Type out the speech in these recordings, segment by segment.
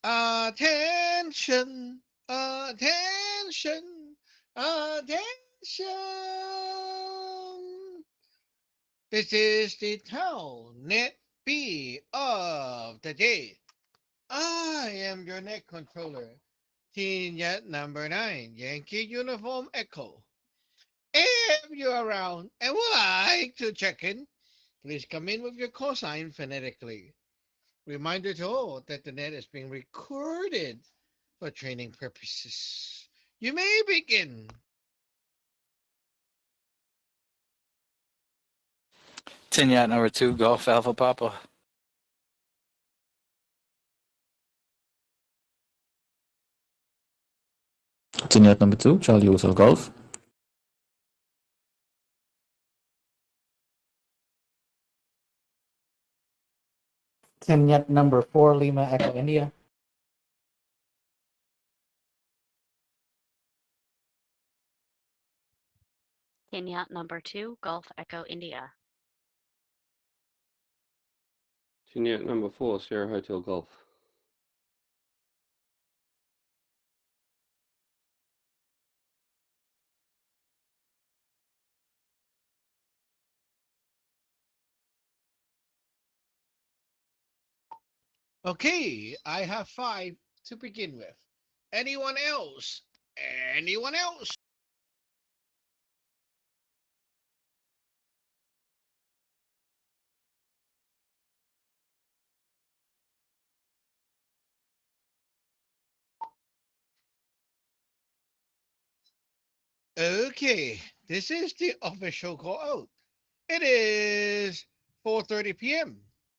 Attention, attention, attention. This is the town net B of the day. I am your net controller, Team Yet number 9, Yankee Uniform Echo. If you're around and would like to check in, please come in with your call sign phonetically. Reminder to all that the net is being recorded for training purposes. You may begin. Tin Yacht number two, Golf Alpha Papa. Tonight number two, Charlie Hotel Golf. Timnyak number 4, Lima Echo India. Kenya number 2, Golf Echo India. Juliet number 4, Sierra Hotel Golf. Okay, I have five to begin with. Anyone else? Anyone else? Okay, this is the official call out. It is 4:30 p.m.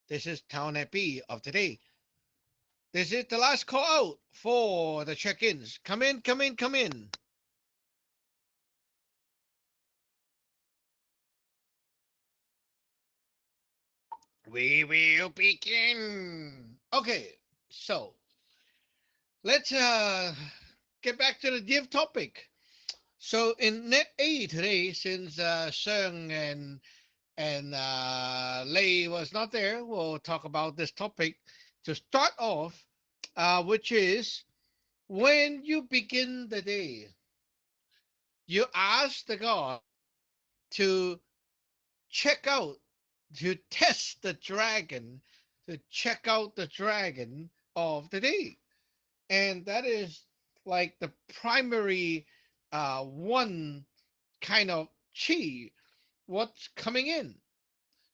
This is Town at B of today. This is the last call out for the check-ins. Come in, come in, come in. We will begin. Okay, so let's get back to the div topic. So in net A today, since Sheng and Lei was not there, we'll talk about this topic to start off, which is when you begin the day, you ask the god to check out, to test the dragon, to check out the dragon of the day. And that is like the primary one kind of chi, what's coming in.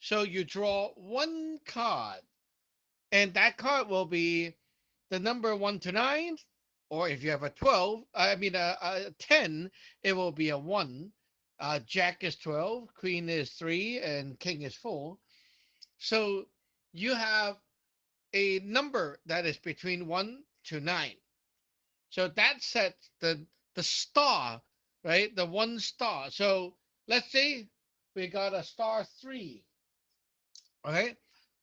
So you draw one card, and that card will be the number 1 to 9, or if you have a 12, I mean a 10, it will be a 1. Jack is 12, Queen is 3, and King is 4. So you have a number that is between 1 to 9. So that sets the star, right? The one star. So let's say we got a star 3. Okay.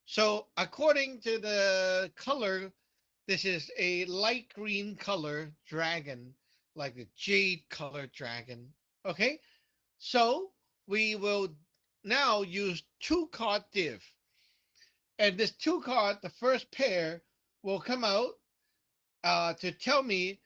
So according to the color, this is a light green color dragon, like a jade color dragon. Okay. So we will now use two card div. And this two card, the first pair, will come out to tell me,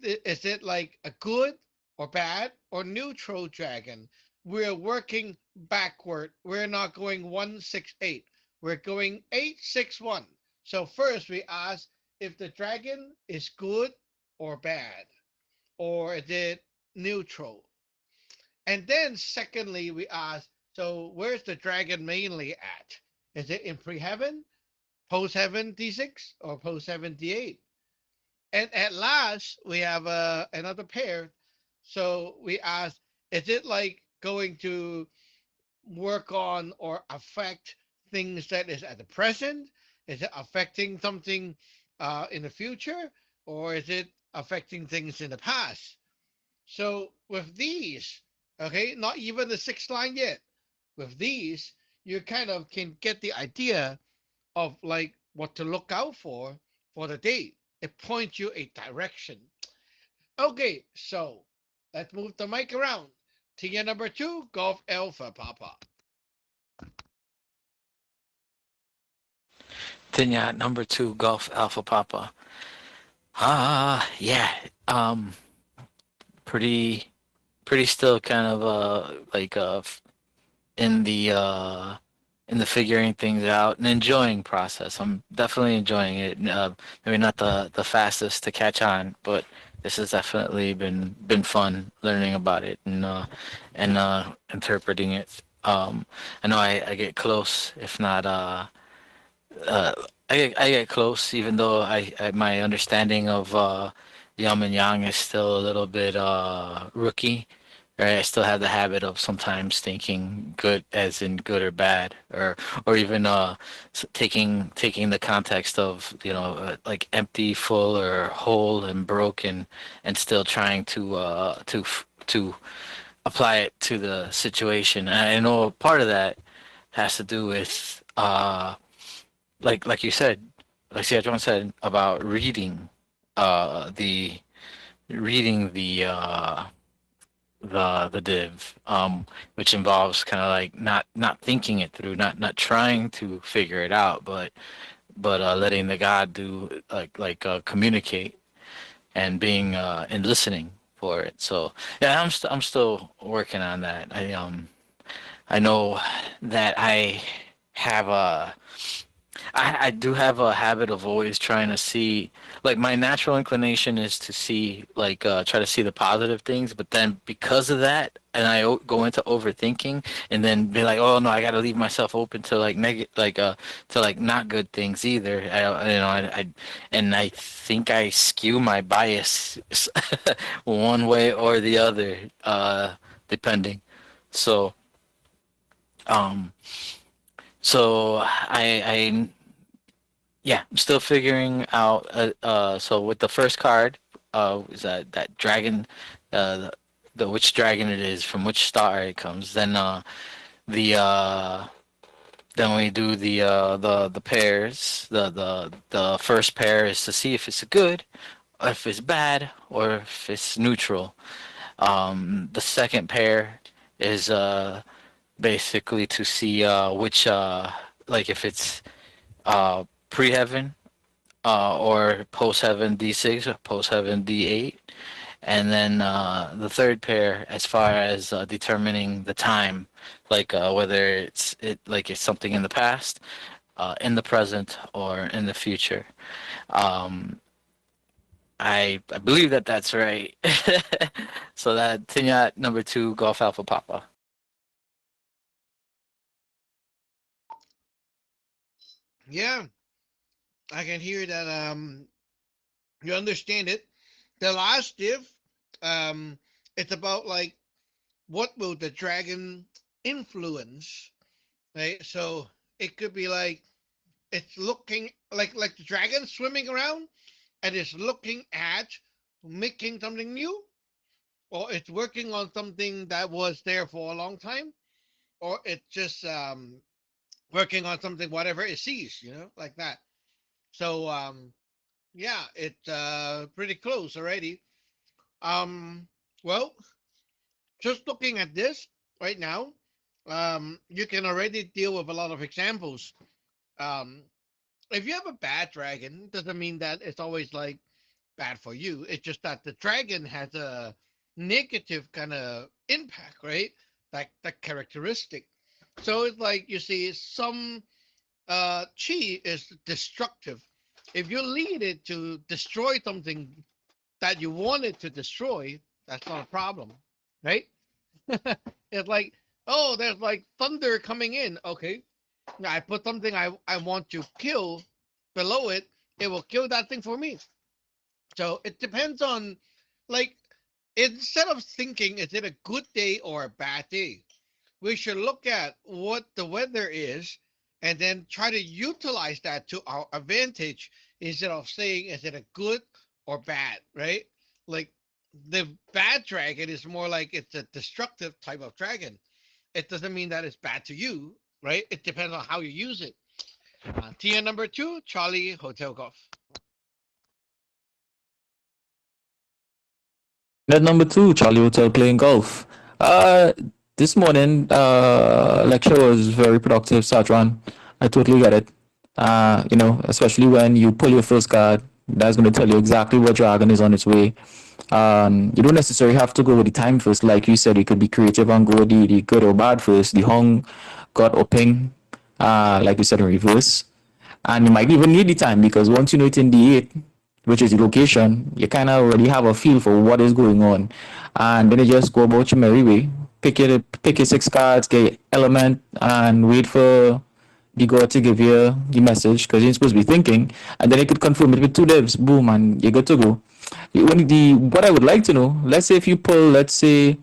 is it like a good or bad or neutral dragon? We're working backward. We're not going 168. We're going 861. So first we ask if the dragon is good or bad, or is it neutral? And then secondly we ask, so where's the dragon mainly at? Is it in pre-heaven, post-heaven D6, or post-heaven D8? And at last, we have another pair. So we ask, is it like going to work on or affect things that is at the present? Is it affecting something in the future? Or is it affecting things in the past? So with these, okay, not even the sixth line yet. With these, you kind of can get the idea of like what to look out for the date. It points you a direction. Okay, so let's move the mic around. Tia number 2, Golf Alpha Papa. Yacht number 2, Golf Alpha Papa. Yeah. Pretty, pretty still kind of like in the uh in the figuring things out and enjoying process. I'm definitely enjoying it. Maybe not the fastest to catch on, but this has definitely been fun learning about it and interpreting it. I know I get close, if not uh, I get close, even though my understanding of Yum and Yang is still a little bit rookie. Right, I still have the habit of sometimes thinking good as in good or bad, or even taking the context of like empty, full, or whole and broken, and still trying to apply it to the situation. And I know part of that has to do with like you said, like John said about the reading the div, which involves kind of like not thinking it through, not trying to figure it out, but letting the God do communicate and being and listening for it. So yeah, I'm still working on that. I know that have a I do have a habit of always trying to see, like my natural inclination is to see, like try to see the positive things, but then because of that, and go into overthinking, and then be like, oh no, I got to leave myself open to like to like not good things either. And I think I skew my bias one way or the other, depending. So, um, I yeah, I'm still figuring out. So with the first card, is that dragon, the which dragon it is, from which star it comes. Then the then we do the pairs. The first pair is to see if it's good, or if it's bad, or if it's neutral. The second pair is basically to see which like if it's pre-heaven or post-heaven D6 or post-heaven D8. And then the third pair, as far as determining the time, like whether it's something in the past, in the present, or in the future. I believe that that's right. So that Tinyat number 2, Golf Alpha Papa. Yeah, I can hear that. You understand it. The last div, it's about like what will the dragon influence, right? So it could be like it's looking like the dragon swimming around and it's looking at making something new, or it's working on something that was there for a long time, or it's just working on something whatever it sees, like that. So yeah, it's pretty close already. Um, well, just looking at this right now, you can already deal with a lot of examples. Um, if you have a bad dragon, doesn't mean that it's always like bad for you. It's just that the dragon has a negative kind of impact, right? That characteristic. So it's like you see some chi is destructive. If you lead it to destroy something that you want it to destroy, that's not a problem, right? It's like, oh, there's like thunder coming in. Okay, I put something I want to kill below it. It will kill that thing for me. So it depends on, like, instead of thinking, is it a good day or a bad day? We should look at what the weather is and then try to utilize that to our advantage instead of saying, is it a good or bad, right? Like the bad dragon is more like it's a destructive type of dragon. It doesn't mean that it's bad to you, right? It depends on how you use it. Tier number 2, Charlie Hotel Golf. Net number 2, Charlie Hotel playing golf. Uh, this morning, lecture was very productive, Satran. I totally get it. Especially when you pull your first card, that's going to tell you exactly what dragon is on its way. You don't necessarily have to go with the time first, like you said. You could be creative and go with the good or bad first, the hung, god or ping, like you said, in reverse. And you might even need the time because once you know it in D8, which is the location, you kind of already have a feel for what is going on. And then you just go about your merry way. Pick your 6 cards, get your element, and wait for the god to give you the message because you're supposed to be thinking. And then you could confirm it with 2 divs. Boom, and you're good to go. What I would like to know, let's say if you pull, let's say,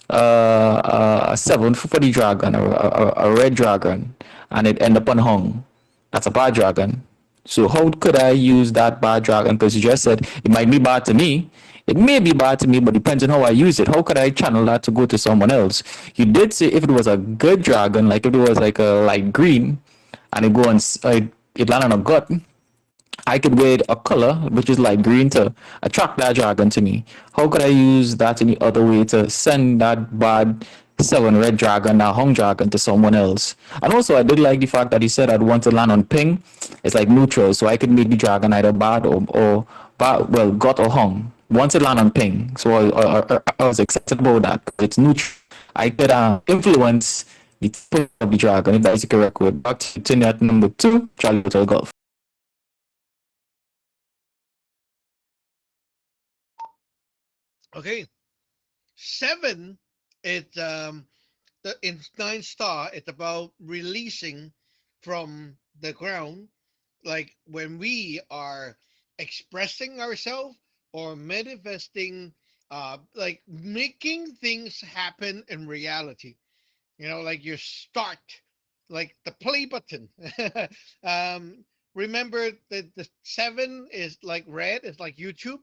a 7 for the dragon, or a red dragon, and it end up on hung. That's a bad dragon. So how could I use that bad dragon? Because you just said it might be bad to me. It may be bad to me, but depends on how I use it. How could I channel that to go to someone else? You did say if it was a good dragon, like if it was like a light green, and it land on a gut, I could wear a color which is light green to attract that dragon to me. How could I use that any other way to send that bad 7 red dragon, that hung dragon, to someone else? And also, I did like the fact that he said I'd want to land on ping. It's like neutral, so I could make the dragon either bad or bad, well, got or hung. Once it land on ping, so I was excited about that because it's neutral. I could influence the type of the dragon if that's the correct word. Back to net number 2, Charlie Hotel Golf. Okay, 7. It in 9 star. It's about releasing from the ground, like when we are expressing ourselves or manifesting, like making things happen in reality. Like you start, like the play button. um, Remember that the 7 is like red. It's like YouTube,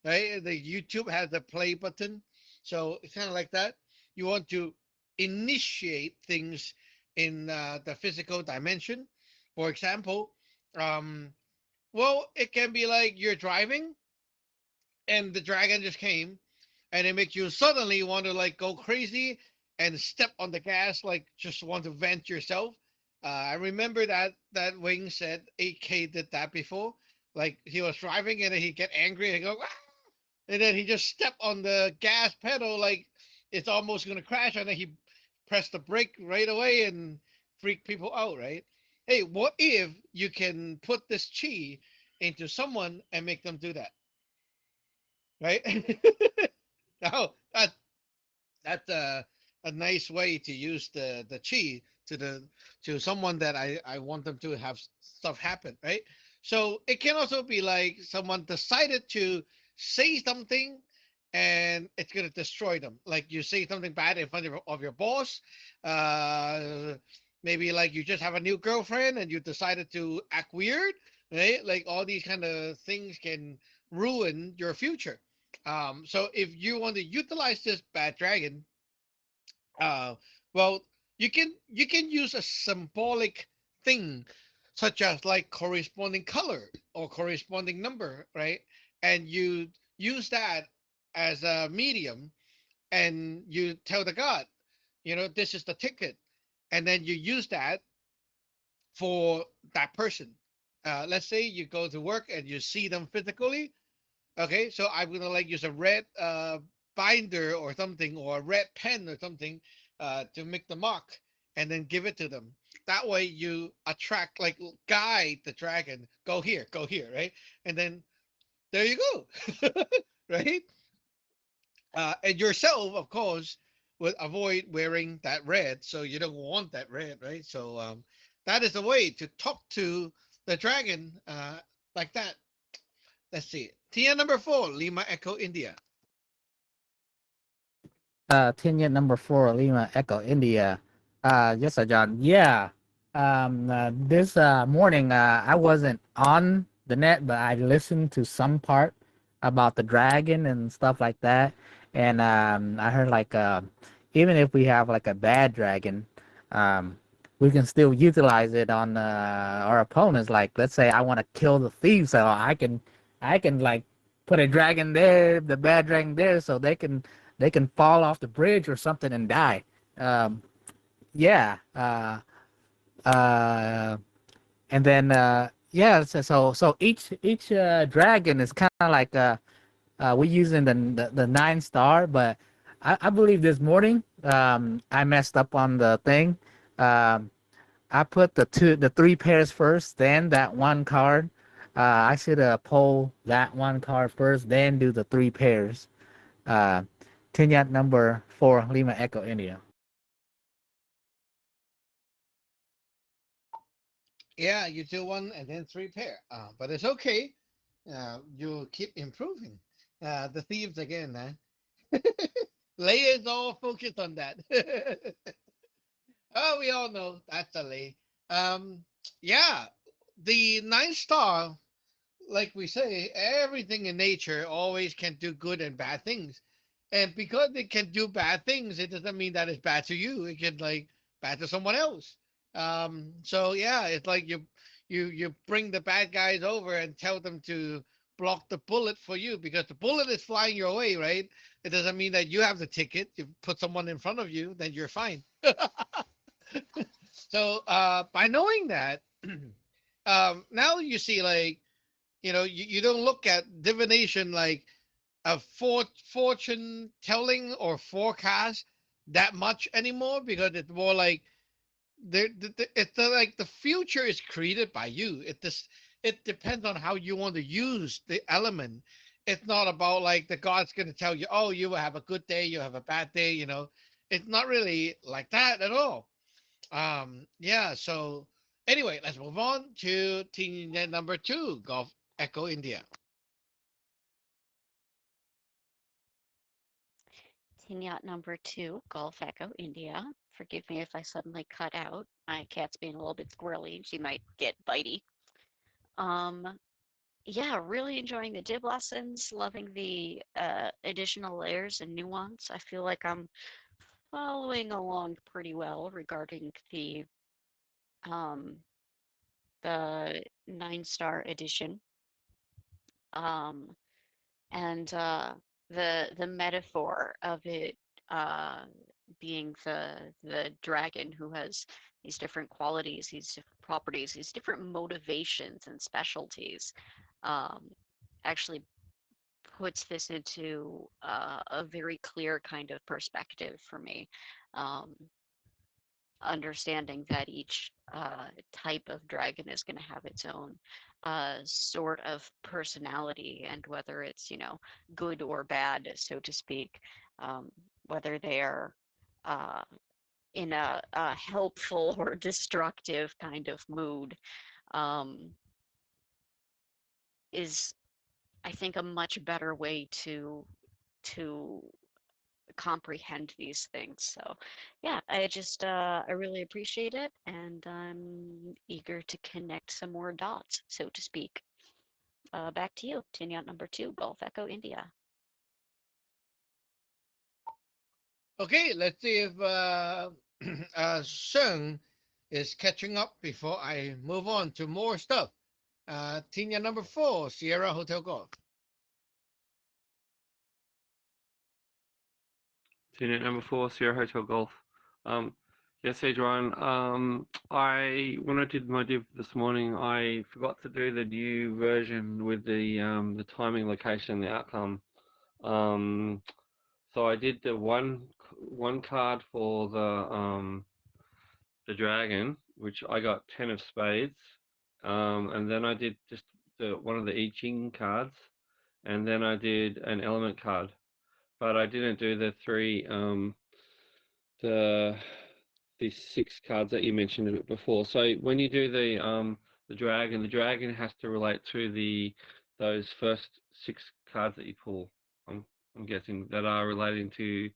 right? The YouTube has the play button, so it's kind of like that. You want to initiate things in the physical dimension. For example, um, well, it can be like you're driving and the dragon just came and it makes you suddenly want to like go crazy and step on the gas, like just want to vent yourself. I remember that Wing said 8K did that before. Like he was driving and then he'd get angry and go, "Ah!" And then he just stepped on the gas pedal like it's almost gonna crash, and then he pressed the brake right away and freak people out, right? Hey, what if you can put this chi into someone and make them do that, right? Oh, that's a nice way to use the chi to someone that I want them to have stuff happen, right? So it can also be like someone decided to say something and it's gonna destroy them. Like you say something bad in front of your boss. Uh, Maybe like you just have a new girlfriend and you decided to act weird, right? Like all these kind of things can ruin your future. So if you want to utilize this bad dragon, uh, well, you can use a symbolic thing, such as like corresponding color or corresponding number, right? And you use that as a medium, and you tell the god, this is the ticket, and then you use that for that person. Let's say you go to work and you see them physically. Okay, so I'm gonna like use a red binder or something, or a red pen or something, to make the mark, and then give it to them. That way you attract, like guide the dragon. Go here, right? And then there you go, right? And yourself, of course, would avoid wearing that red, so you don't want that red, right? So that is a way to talk to the dragon, like that. Let's see. Tia number 4, Lima Echo India. Tenyet number 4, Lima Echo India. Yes, sir, John. Yeah. This morning, I wasn't on the net, but I listened to some part about the dragon and stuff like that. And I heard like even if we have like a bad dragon, um, we can still utilize it on our opponents. Like, let's say I want to kill the thief, so I can like put a dragon there, the bad dragon there, so they can fall off the bridge or something and die. Um, yeah. Uh, And then yeah, so each dragon is kind of like we're using the 9 star, but I believe this morning I messed up on the thing. Um, I put the 3 pairs first, then that one card. I should pull that one card first, then do the 3 pairs. Uh, Tinyat number 4, Lima Echo India. Yeah, you do one and then 3 pair. But it's okay. You keep improving. The thieves again, Leia is all focused on that. Oh, we all know that's a lay. Um, yeah, the 9 star, like we say, everything in nature always can do good and bad things. And because it can do bad things, it doesn't mean that it's bad to you. It can like bad to someone else. So yeah, it's like you bring the bad guys over and tell them to block the bullet for you because the bullet is flying your way, right? It doesn't mean that you have the ticket. You put someone in front of you, then you're fine. So by knowing that, now you see like you don't look at divination like a fortune telling or forecast that much anymore because it's more like like the future is created by you. It depends on how you want to use the element. It's not about like the god's going to tell you, oh, you will have a good day, you have a bad day. It's not really like that at all. Yeah. So anyway, let's move on to team number 2, Golf Echo India. Yacht number 2, Golf Echo India. Forgive me if I suddenly cut out. My cat's being a little bit squirrely. She might get bitey. Um, yeah, really enjoying the dib lessons, loving the additional layers and nuance. I feel like I'm following along pretty well regarding um, the 9 star edition. Um, and the metaphor of it uh, being the dragon who has these different qualities, these different properties, these different motivations and specialties, um, actually puts this into a very clear kind of perspective for me. Um, Understanding that each type of dragon is going to have its own sort of personality, and whether it's, good or bad, so to speak, um, whether they're uh, in a helpful or destructive kind of mood, um, is, I think, a much better way to comprehend these things. So, yeah, I really appreciate it, and I'm eager to connect some more dots, so to speak. Back to you, Tinyat number 2, Golf Echo India. Okay, let's see if Sung is catching up before I move on to more stuff. Tina number 4, Sierra Hotel Golf. Unit number 4, Sierra Hotel Golf. Um, yes, Adrian. When I did my div this morning, I forgot to do the new version with the timing, location, the outcome. So I did the one card for the dragon, which I got 10 of spades, and then I did just one of the I Ching cards, and then I did an element card, but I didn't do the three the these 6 cards that you mentioned before. So when you do the dragon has to relate to those first 6 cards that you pull. I'm guessing that are relating to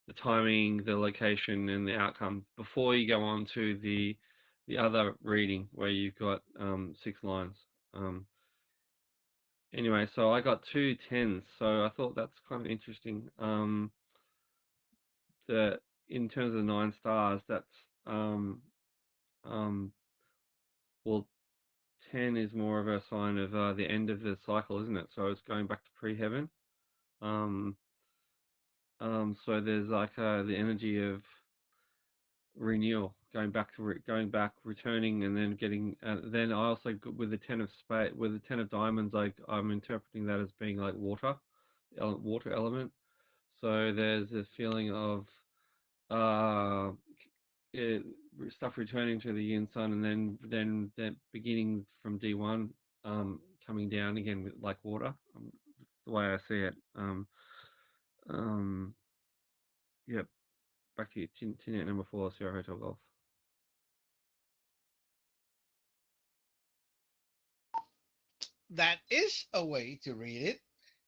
the timing, the location, and the outcome before you go on to the other reading where you've got 6 lines. Um, anyway, so I got 2 10s, so I thought that's kind of interesting. That in terms of 9 stars, that's um, well, 10 is more of a sign of the end of the cycle, isn't it? So it's going back to pre-heaven. Um, so there's like the energy of renewal, going back, returning, and then getting. Then I also with the 10 of spade, with the 10 of diamonds, like I'm interpreting that as being like water element. So there's a feeling of uh, it, stuff returning to the yin sun, and then beginning from D1, coming down again with like water. The way I see it. Um, yep. Back to you. Tin at number 4, Sierra Hotel Golf. That is a way to read it.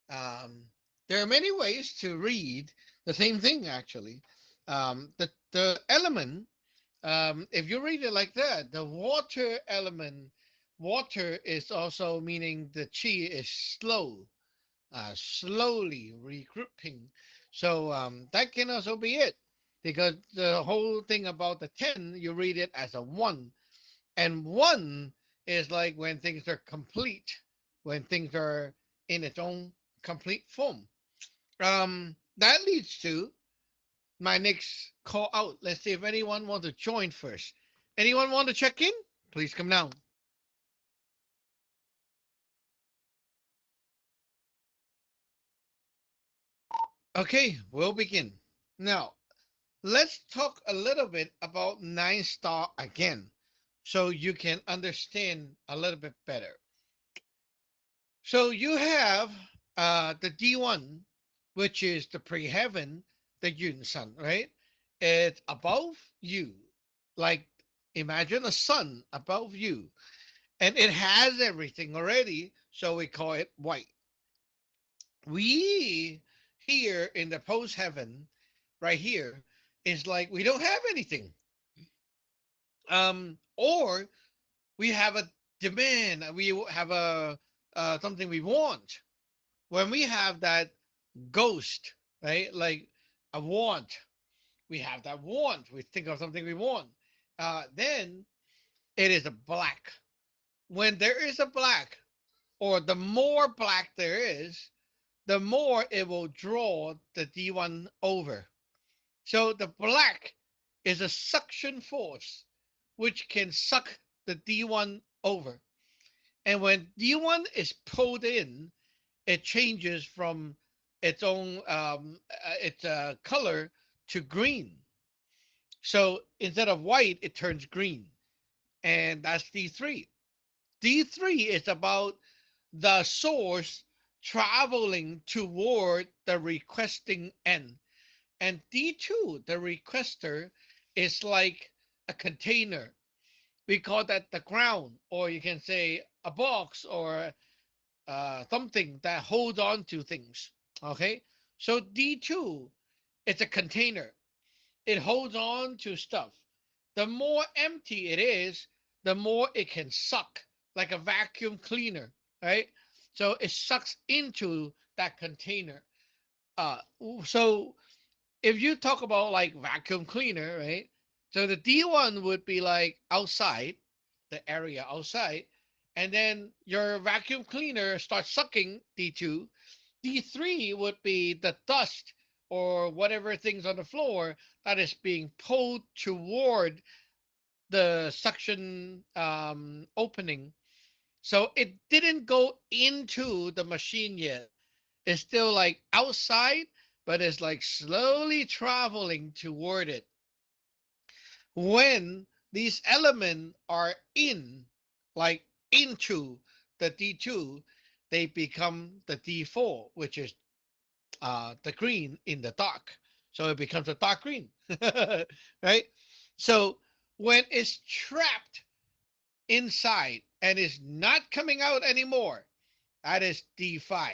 There are many ways to read the same thing, actually. The element, if you read it like that, the water element, water is also meaning the chi is slow, slowly regrouping. So that can also be it, because the whole thing about the 10, you read it as a 1, and 1 is like when things are complete, when things are in its own complete form. That leads to my next call out. Let's see if anyone wants to join first. Anyone want to check in? Please come now. Okay, we'll begin. Now, let's talk a little bit about 9 star again so you can understand a little bit better. So you have the D1, which is the pre-heaven, the Yun Sun, right? It's above you. Like imagine a sun above you. And it has everything already, so we call it white. We here in the post-heaven, right here, is like we don't have anything. Or we have a demand, we have a something we want. When we have that ghost, right? Like a want, we have that want. We think of something we want. Then it is a black. When there is a black, or the more black there is, the more it will draw the D1 over. So the black is a suction force which can suck the D1 over. And when D1 is pulled in, it changes from its color to green. So instead of white, it turns green, and that's D3. D3 is about the source traveling toward the requesting end, and D2, the requester, is like a container. We call that the ground, or you can say a box, or something that holds on to things. Okay, so D2 is a container. It holds on to stuff. The more empty it is, the more it can suck, like a vacuum cleaner, right? So it sucks into that container. Uh, so if you talk about like vacuum cleaner, right? So the D1 would be like outside, the area outside, and then your vacuum cleaner starts sucking D2. D3 would be the dust or whatever things on the floor that is being pulled toward the suction opening. So it didn't go into the machine yet. It's still like outside, but it's like slowly traveling toward it. When these elements are in, like into the D2, they become the D4, which is the green in the dark. So it becomes a dark green, right? So when it's trapped inside and is not coming out anymore, that is D5.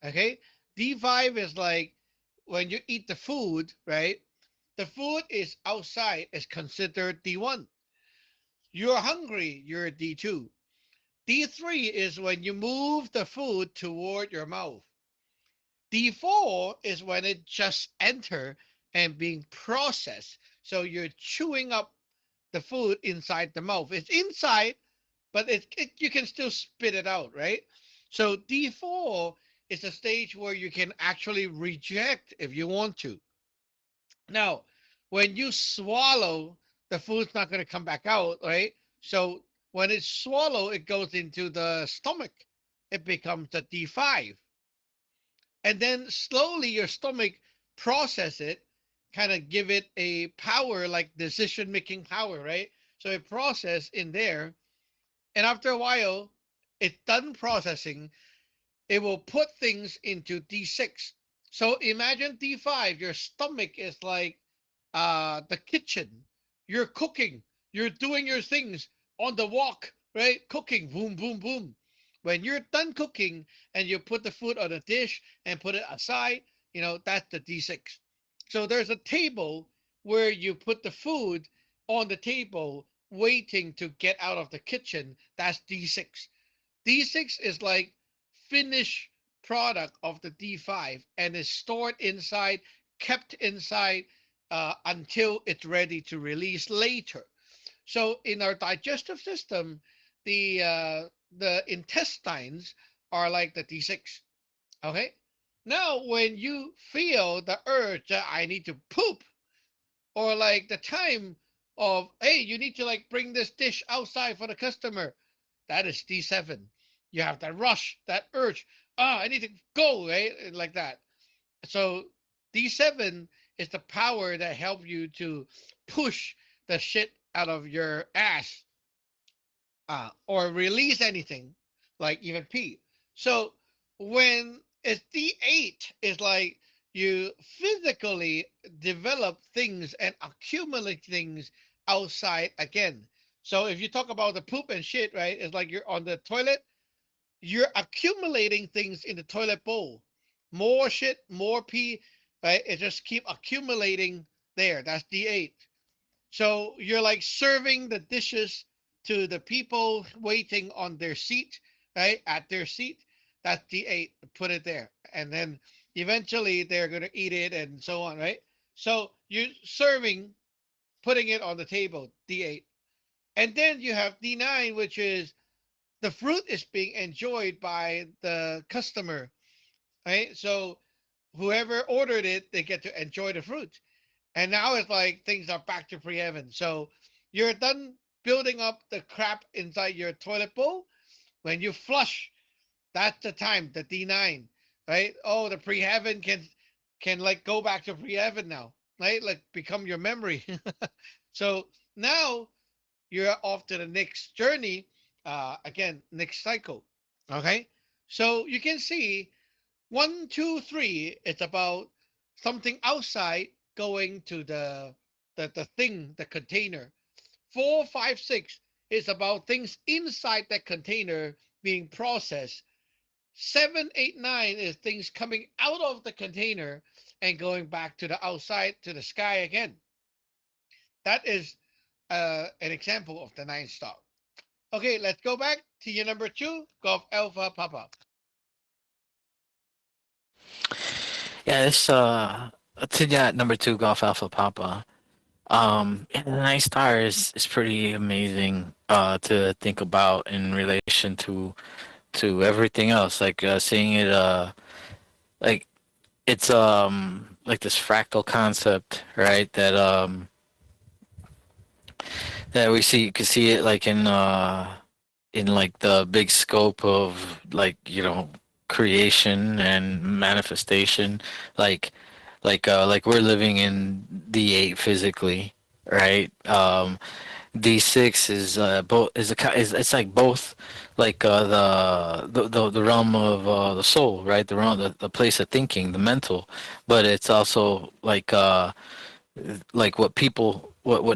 Okay, D5 is like when you eat the food, right? The food is outside, is considered D1. You're hungry, you're D2. D3 is when you move the food toward your mouth. D4 is when it just enter and being processed. So you're chewing up the food inside the mouth. It's inside, but you can still spit it out, right? So D4 is a stage where you can actually reject if you want to. Now, when you swallow, the food's not going to come back out, right? So when it's swallowed, it goes into the stomach. It becomes the D5. And then slowly your stomach process it, kind of give it a power like decision making power, right? So it process in there, and after a while, it's done processing. It will put things into D6. So imagine D5. Your stomach is like the kitchen. You're cooking. You're doing your things on the walk, right? Cooking, boom, boom, boom. When you're done cooking and you put the food on a dish and put it aside, that's the D6. So there's a table where you put the food on the table waiting to get out of the kitchen. That's D6. D6 is like finished product of the D5 and is stored inside, kept inside until it's ready to release later. So in our digestive system, the intestines are like the D6. Okay. Now, when you feel the urge that I need to poop, or like the time of, hey, you need to like bring this dish outside for the customer, that is D7. You have that rush, that urge. I need to go, right? Like that. So D7 is the power that helps you to push the shit out of your ass, or release anything, like even pee. So when it's D8, it's like you physically develop things and accumulate things outside again. So if you talk about the poop and shit, right? It's like you're on the toilet, you're accumulating things in the toilet bowl. More shit, more pee, right? It just keep accumulating there. That's D8. So you're like serving the dishes to the people waiting on their seat, right? At their seat. That's D8. Put it there. And then eventually they're going to eat it and so on, right? So you're serving, putting it on the table, D8. And then you have D9, which is the fruit is being enjoyed by the customer, right? So whoever ordered it, they get to enjoy the fruit. And now it's like things are back to pre-heaven. So you're done building up the crap inside your toilet bowl. When you flush, that's the time, the D9, right? Oh, the pre-heaven can like go back to pre-heaven now, right? Like become your memory. So now you're off to the next journey, again, next cycle. Okay. So you can see 1, 2, 3, it's about something outside going to the thing, the container. 4, 5, 6 is about things inside that container being processed. 7, 8, 9 is things coming out of the container and going back to the outside to the sky again. That is an example of the 9 star. Okay, let's go back to your number 2, Golf Alpha Papa. Yeah, this to that number 2 Golf Alpha Papa. Yeah, the 9 star is pretty amazing to think about in relation to everything else. Like seeing it like it's like this fractal concept, right? That we see, you can see it like in like the big scope of like, creation and manifestation, like like we're living in D8 physically, right? D6 is both is it's like both, like the realm of the soul, right? The realm, the place of thinking, the mental, but it's also like what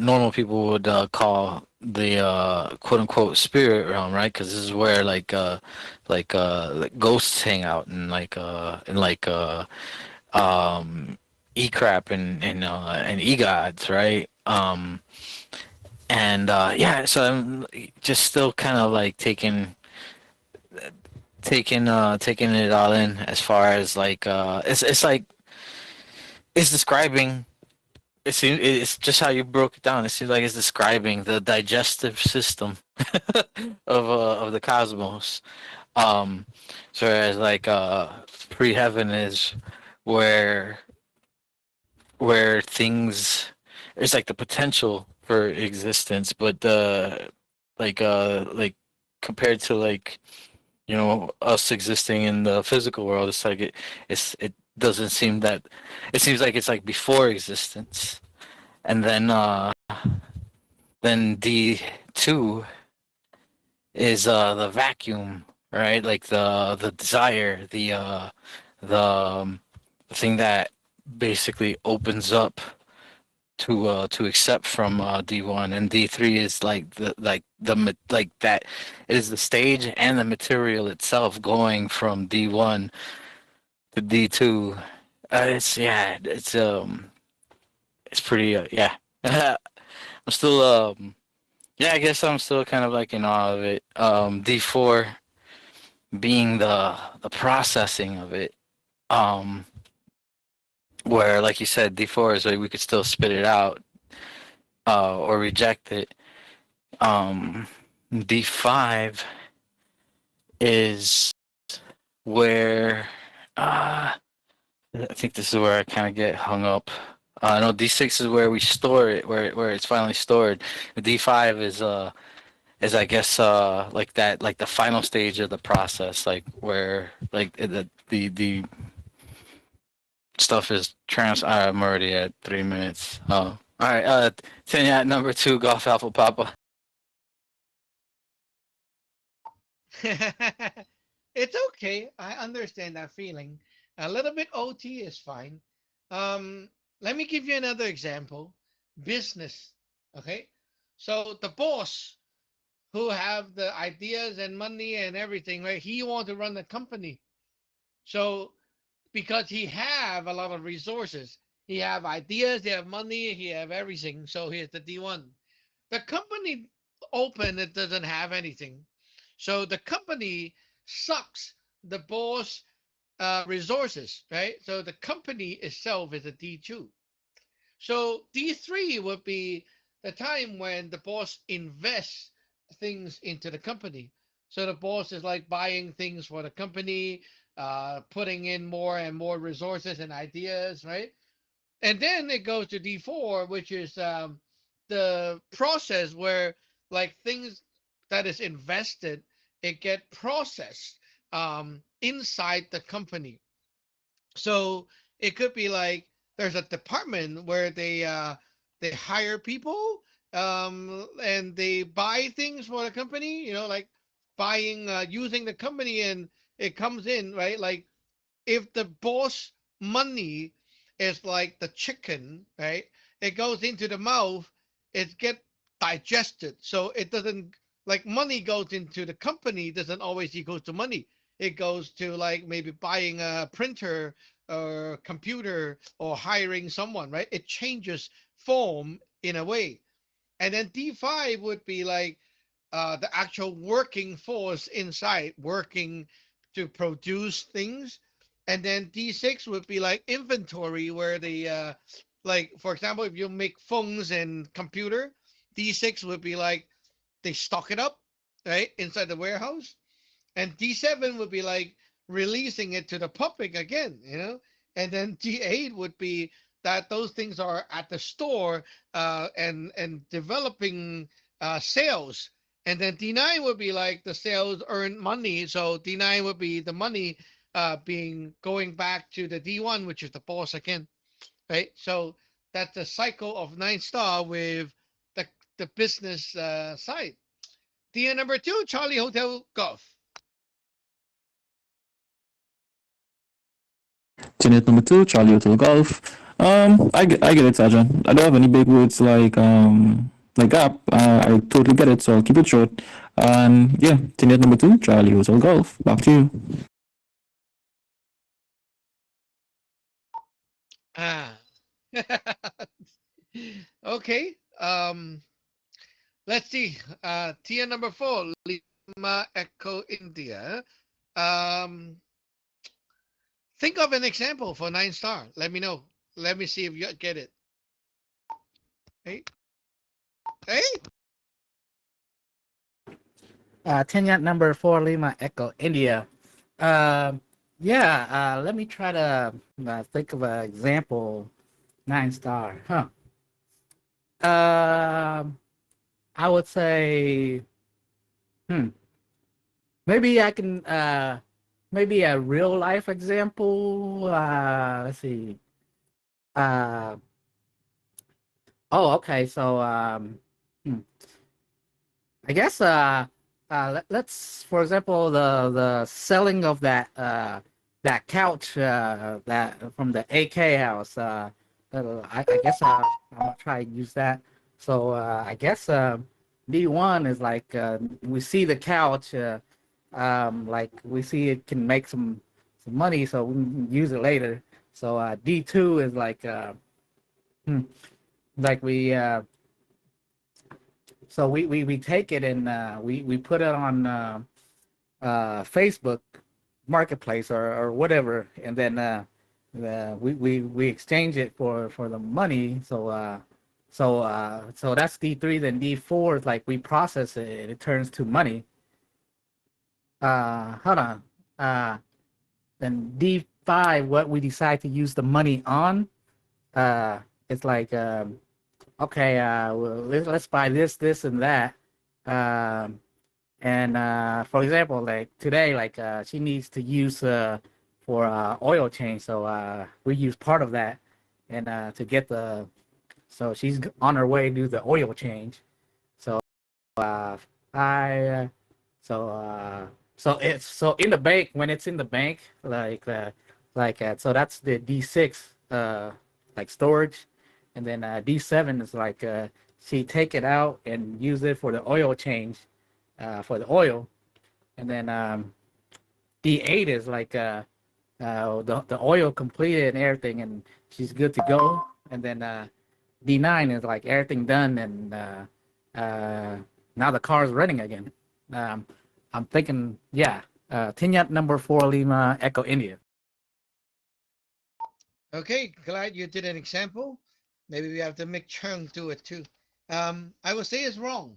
normal people would call the quote unquote spirit realm, right? Because this is where like ghosts hang out, and um e-crap and e-gods, right? And yeah, so I'm just still kind of like taking it all in, as far as like it's like it's describing. It's just how you broke it down. It seems like it's describing the digestive system of the cosmos. Um, so whereas like pre-heaven is where where things it's like the potential for existence, but like compared to like us existing in the physical world, it's like it doesn't seem that it seems like it's like before existence, and then D2 is the vacuum, right? Like the desire, the thing that basically opens up to accept from D1, and D3 is like like that. It is the stage and the material itself going from D1 to D2. It's pretty yeah. I'm still yeah, I guess I'm still kind of like in awe of it. D4 being the processing of it. Um, where like you said, D4 is like we could still spit it out or reject it. D5 is where I think this is where I kind of get hung up. No, D6 is where we store it, where it's finally stored. D5 is I guess like that, like the final stage of the process, like where like the stuff is I'm already at 3 minutes. Oh, all right. Tanya, number 2, Golf Alpha Papa. It's okay. I understand that feeling. A little bit OT is fine. Let me give you another example. Business. Okay. So the boss who have the ideas and money and everything, right? He want to run the company. So because he have a lot of resources, he have ideas, he have money, he have everything. So here's the D1. The company open, it doesn't have anything. So the company sucks the boss resources, right? So the company itself is a D2. So D3 would be the time when the boss invests things into the company. So the boss is like buying things for the company, putting in more and more resources and ideas, right? And then it goes to D4, which is the process where like things that is invested, it get processed inside the company. So it could be like there's a department where they hire people and they buy things for the company, like buying using the company, and it comes in, right? Like if the boss money is like the chicken, right? It goes into the mouth, it get digested. So it doesn't, like money goes into the company doesn't always equal to money. It goes to like maybe buying a printer or computer or hiring someone, right? It changes form in a way. And then D5 would be like the actual working force inside, working to produce things. And then D6 would be like inventory, where the like for example, if you make phones and computer, D6 would be like they stock it up, right, inside the warehouse. And D7 would be like releasing it to the public again. And then D8 would be that those things are at the store and developing sales. And then D9 would be like the sales earn money. So D9 would be the money being going back to the D1, which is the boss again, right? So that's the cycle of 9 star with the business side. D number 2, Charlie Hotel Golf. Tenet number 2, Charlie Hotel Golf. I get it, Sergeant. I don't have any big words like that. I totally get it, so I'll keep it short. And yeah, tenet number 2, Charlie Hotel Golf. Back to you. Ah. Okay. Let's see. Tier number 4, Lima Echo India. Um, think of an example for 9 star. Let me know. Let me see if you get it. Hey, hey. Tenya number 4, Lima Echo India. Yeah, let me try to think of an example. 9 star, huh? I would say, hmm, maybe I can, maybe a real life example. Let's see. Uh, oh, okay. So, hmm, I guess, let's, for example, the selling of that couch, that from the AK house. I guess, I'm gonna try to use that. So, I guess, D1 is like, we see the couch, like we see it can make some money, so we can use it later. So, D2 is like, hmm, like we take it and, we put it on, Facebook Marketplace, or whatever, and then, we exchange it for the money. So, so that's D3. Then D4 is like we process it, it turns to money. Hold on. Then D5, what we decide to use the money on, it's like, okay, well, let's buy this and that. And, for example, like today, like, she needs to use, for, oil change, so, we use part of that, and, to get the, so she's on her way to do the oil change. So, I so so it's, so in the bank, when it's in the bank, like, so that's the D6, like storage. And then, D7 is like, she take it out and use it for the oil change, for the oil. And then, D8 is like, the oil completed and everything, and she's good to go. And then, D9 is like everything done, and, now the car is running again. I'm thinking, yeah, Tinyat number 4 Lima Echo India. Okay, glad you did an example. Maybe we have to make Chung do it too. I would say it's wrong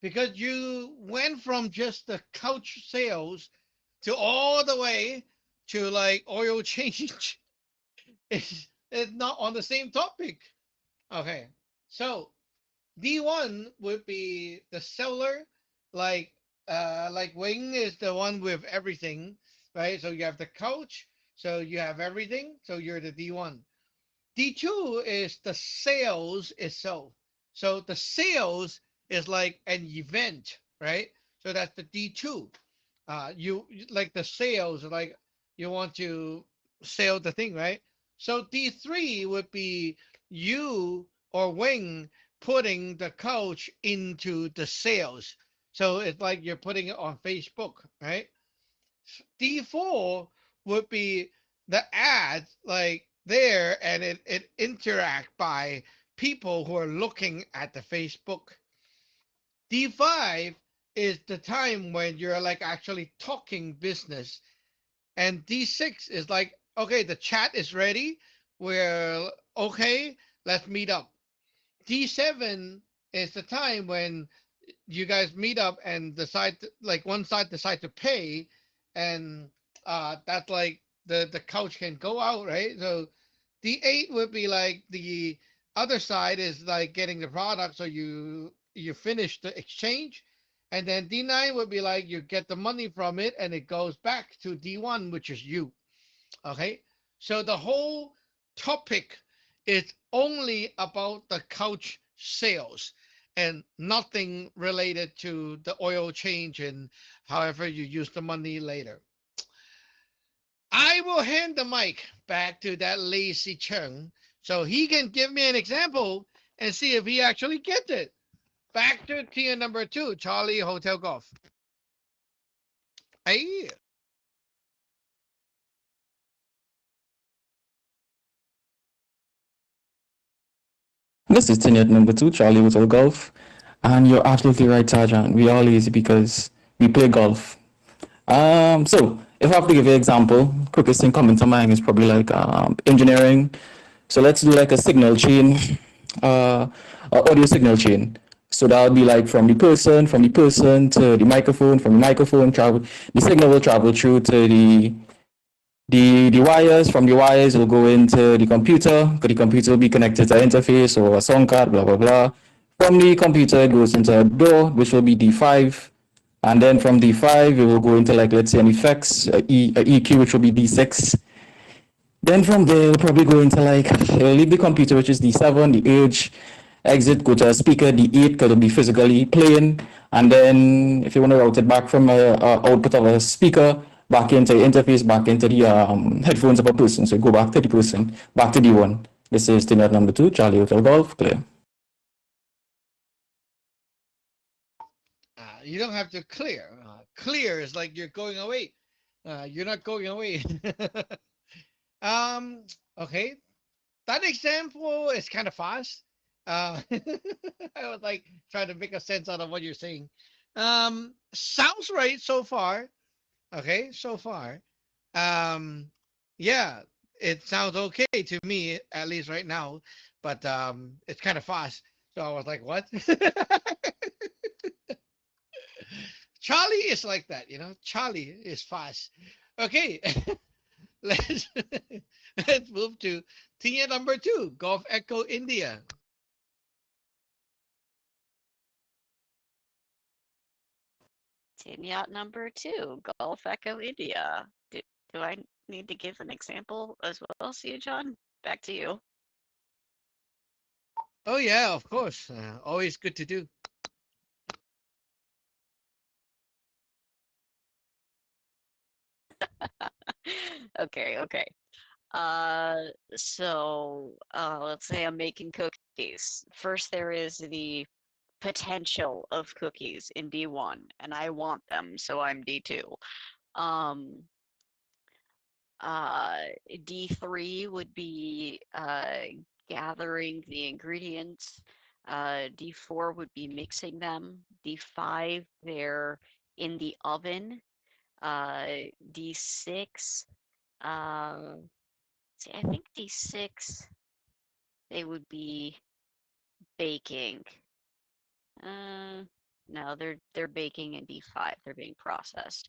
because you went from just the couch sales to all the way to like oil change. It's not on the same topic. Okay, so D1 would be the seller, like Wing is the one with everything, right? So you have the couch, so you have everything, so you're the D1. D2 is the sales itself. So the sales is like an event, right? So that's the D2. Like the sales, like you want to sell the thing, right? So D3 would be you or Wing putting the coach into the sales. So it's like you're putting it on Facebook, right? D4 would be the ads like there, and it interact by people who are looking at the Facebook. D5 is the time when you're like actually talking business. And D6 is like, okay, the chat is ready. We're okay, let's meet up. D7 is the time when you guys meet up and decide to, like one side decide to pay, and that's like the couch can go out, right? So D8 would be like the other side is like getting the product, so you finish the exchange, and then D9 would be like you get the money from it and it goes back to D1, which is you. Okay, so the whole topic is only about the couch sales and nothing related to the oil change and however you use the money later. I will hand the mic back to that lazy Chung so he can give me an example and see if he actually gets it. Back to tier number 2, Charlie Hotel Golf. Hey. This is Tenet number 2, Charlie Hotel Golf. And you're absolutely right, Sergeant. We are lazy because we play golf. So if I have to give you an example, quickest thing coming to mind is probably like engineering. So let's do like a signal chain, a audio signal chain. So that would be like from the person to the microphone, from the microphone travel, the signal will travel through to the The wires from the wires will go into the computer, because the computer will be connected to an interface or a sound card, blah blah blah. From the computer, it goes into a door, which will be D5, and then from D5, it will go into, like, let's say, an effects, a EQ, which will be D6. Then from there, it'll probably go into, like, it'll leave the computer, which is D7, the age, exit, go to a speaker, D8, because it'll be physically playing. And then if you want to route it back from a output of a speaker back into the interface, back into the headphones of a person. So go back to the person, back to D1. This is team number 2, Charlie Hotel Golf, clear. You don't have to clear. Clear is like you're going away. You're not going away. um. Okay. That example is kind of fast. I was like trying to make a sense out of what you're saying. Sounds right so far. Okay, so far. Um, yeah, it sounds okay to me, at least right now. But it's kind of fast. So I was like, what? Charlie is like that, you know. Charlie is fast. Okay, let's let's move to Tia number 2, Golf Echo India. Team yacht number 2, Gulf Echo India. Do I need to give an example as well, see you, John? Back to you. Oh yeah, of course. Always good to do. Okay, okay. So let's say I'm making cookies. First, there is the potential of cookies in D1, and I want them, so I'm D2. Um, uh, D3 would be gathering the ingredients. D4 would be mixing them. D5, they're in the oven. D6, uh, see, I think D6, they would be baking. No, they're baking in D5. They're being processed.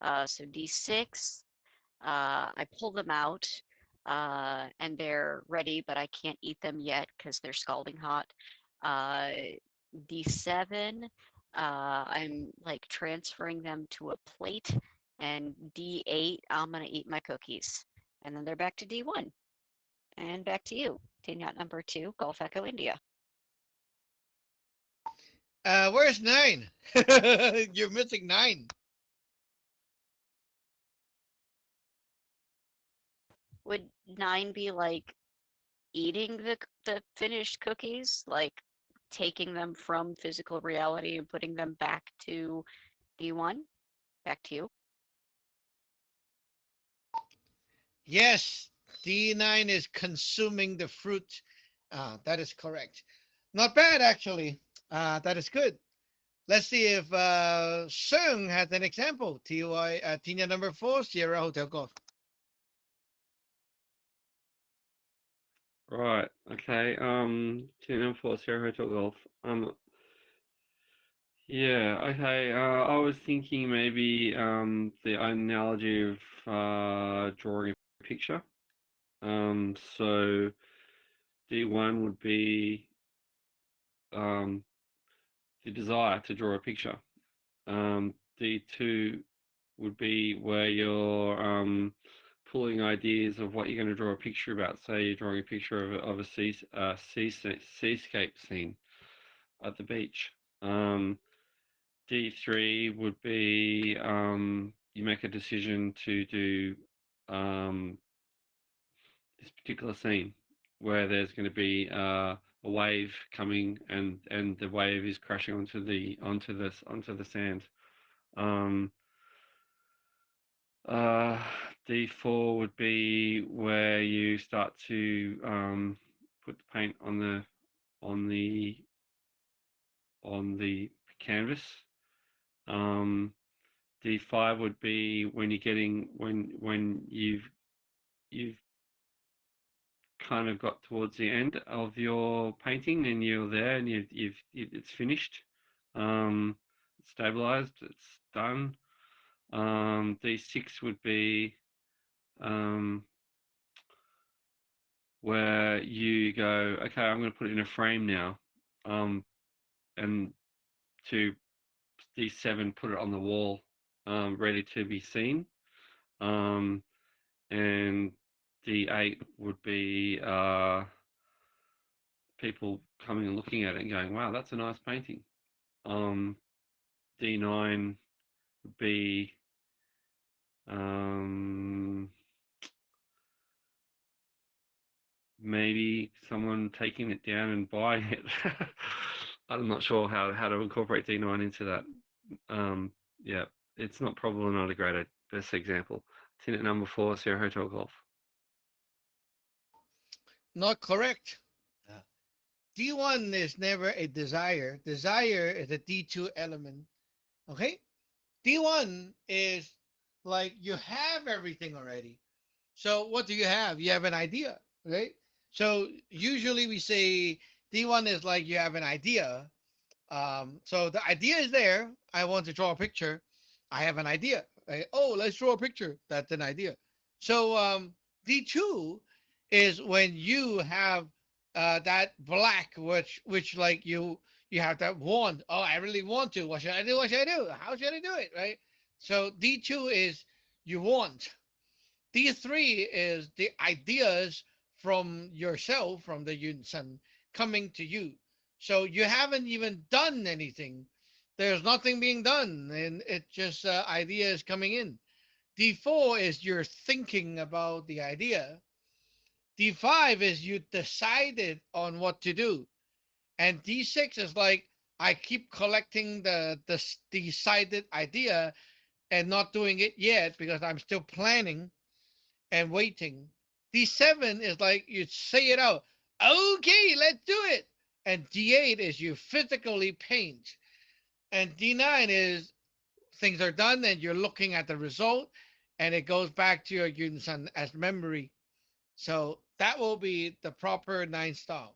So D6, I pull them out, and they're ready, but I can't eat them yet because they're scalding hot. Uh, D7, I'm like transferring them to a plate, and D8, I'm gonna eat my cookies, and then they're back to D1. And back to you, team yacht number 2, Gulf Echo India. Where's 9? You're missing 9. Would 9 be like eating the finished cookies, like taking them from physical reality and putting them back to D1? Back to you. Yes, D9 is consuming the fruit. That is correct. Not bad, actually. That is good. Let's see if Sung has an example. TY, Tina number 4, Sierra Hotel Golf. Right. Okay. Team number 4, Sierra Hotel Golf. Yeah. Okay. I was thinking maybe the analogy of drawing a picture. So D1 would be the desire to draw a picture. D2 would be where you're pulling ideas of what you're going to draw a picture about. Say you're drawing a picture of a seascape scene at the beach. D3 would be you make a decision to do this particular scene where there's going to be a wave coming and the wave is crashing onto the sand. Um, uh, D4 would be where you start to put the paint on the on the canvas. D5 would be when you're getting when you've kind of got towards the end of your painting and you're there and it's finished, it's stabilized, it's done. D6 would be where you go, okay, I'm going to put it in a frame now, and to D7, put it on the wall, ready to be seen. And D8 would be people coming and looking at it and going, wow, that's a nice painting. D9 would be maybe someone taking it down and buying it. I'm not sure how to incorporate D9 into that. Yeah, it's not probably not a great best example. Tin at number 4, Sierra Hotel Golf. Not correct. D1 is never a desire. Desire is a D2 element. Okay? D1 is like you have everything already. So what do you have? You have an idea, right? So usually we say D1 is like you have an idea. So the idea is there. I want to draw a picture. I have an idea. Right? Oh, let's draw a picture. That's an idea. So D2 is when you have that black, which like you have that want. Oh, I really want to. What should I do? What should I do? How should I do it? Right. So D2 is you want. D3 is the ideas from yourself, from the Yunsan, coming to you. So you haven't even done anything. There's nothing being done, and it just ideas coming in. D4 is you're thinking about the idea. D5 is you decided on what to do, and D6 is like I keep collecting the decided idea and not doing it yet because I'm still planning and waiting. D7 is like you say it out. Okay, let's do it. And D8 is you physically paint. And D9 is things are done and you're looking at the result and it goes back to your Yunsan as memory. So that will be the proper 9 style.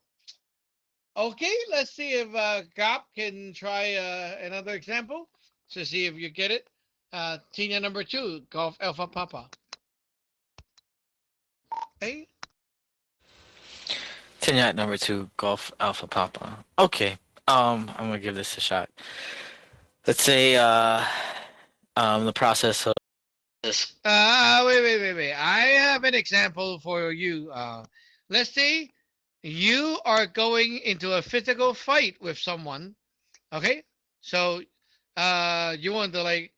Okay, let's see if Gap can try another example to see if you get it. Tina number 2, Golf Alpha Papa. Hey, Tenyat number 2, Golf Alpha Papa. Okay. I'm gonna give this a shot. Let's say the process of this. wait. I have an example for you. Let's say you are going into a physical fight with someone. Okay, so you want to like,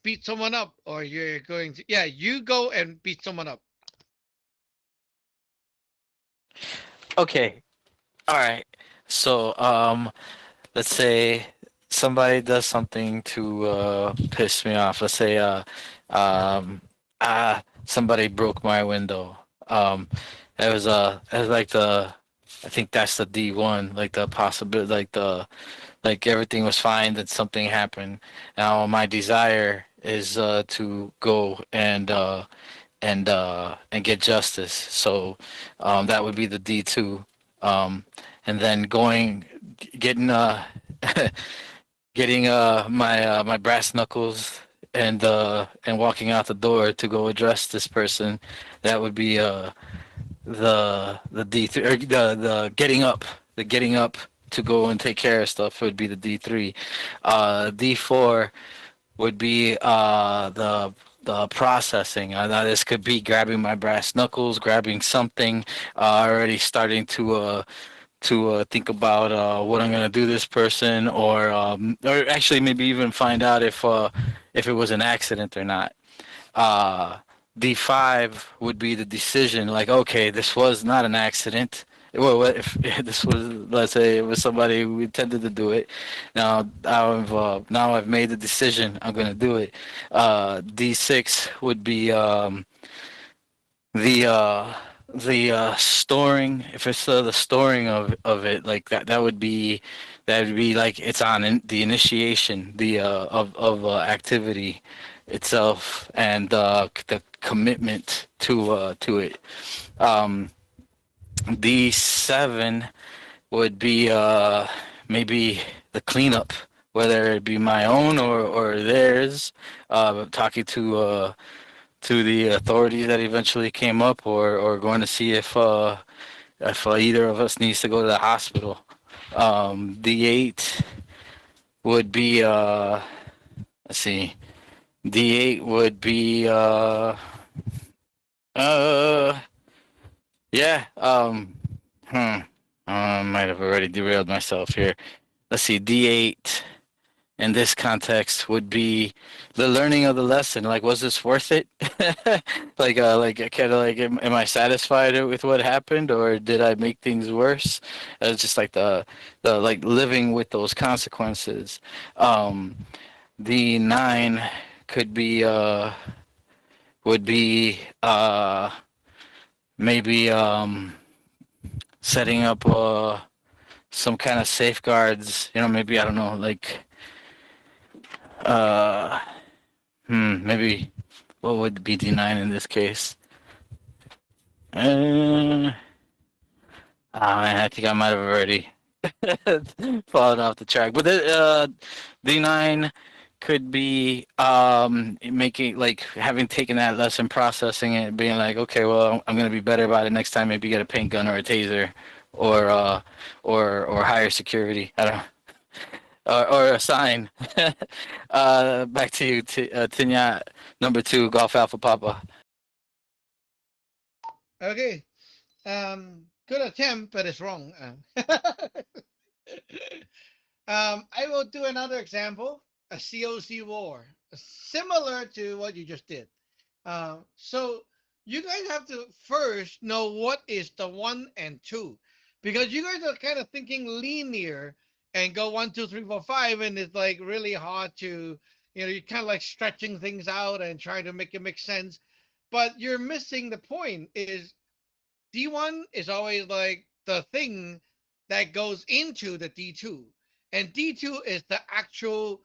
beat someone up, or you're going to, yeah, you go and beat someone up. Okay. All right. So let's say somebody does something to piss me off. Let's say um somebody broke my window. It was like I think that's the D1, like the possibility, like everything was fine, then something happened. Now my desire is to go and get justice. So that would be the D2. And then getting getting my brass knuckles and walking out the door to go address this person. That would be the D3, or the getting up to go and take care of stuff would be the D3. D4 would be the processing. Now this could be grabbing my brass knuckles, grabbing something, already starting to think about what I'm gonna do this person, or actually maybe even find out if it was an accident or not. Uh, D5 would be the decision, like, okay, this was not an accident. Well, what if this was, let's say it was somebody who intended to do it. Now I've made the decision. I'm gonna do it. D6 would be the storing. If it's the storing of it, like that would be like it's on the initiation, the of activity itself, and the commitment to it. D7 would be maybe the cleanup, whether it be my own or theirs. Talking to the authorities that eventually came up, or going to see if either of us needs to go to the hospital. D8 would be let's see. D8 would be uh yeah I might have already derailed myself here. Let's see. D8 in this context would be the learning of the lesson. Like, was this worth it? Like kind of like, am I satisfied with what happened, or did I make things worse? It's just like the like living with those consequences. D9 could be would be maybe setting up some kind of safeguards. Maybe, I don't know, like uh maybe what would be D9 in this case? I think I might have already fallen off the track. But D9 could be making, like, having taken that lesson, processing it, being like, okay, well, I'm gonna be better about it next time. Maybe get a paint gun or a taser, or higher security. I don't know. Or a sign. Back to you, Tinya, number 2, Golf Alpha Papa. Okay. Good attempt, but it's wrong. I will do another example, a COC war, similar to what you just did. So you guys have to first know what is the 1 and 2, because you guys are kind of thinking linear and go 1, 2, 3, 4, 5, and it's like really hard to, you're kind of like stretching things out and trying to make it make sense. But you're missing the point. Is D1 is always like the thing that goes into the D2. And D2 is the actual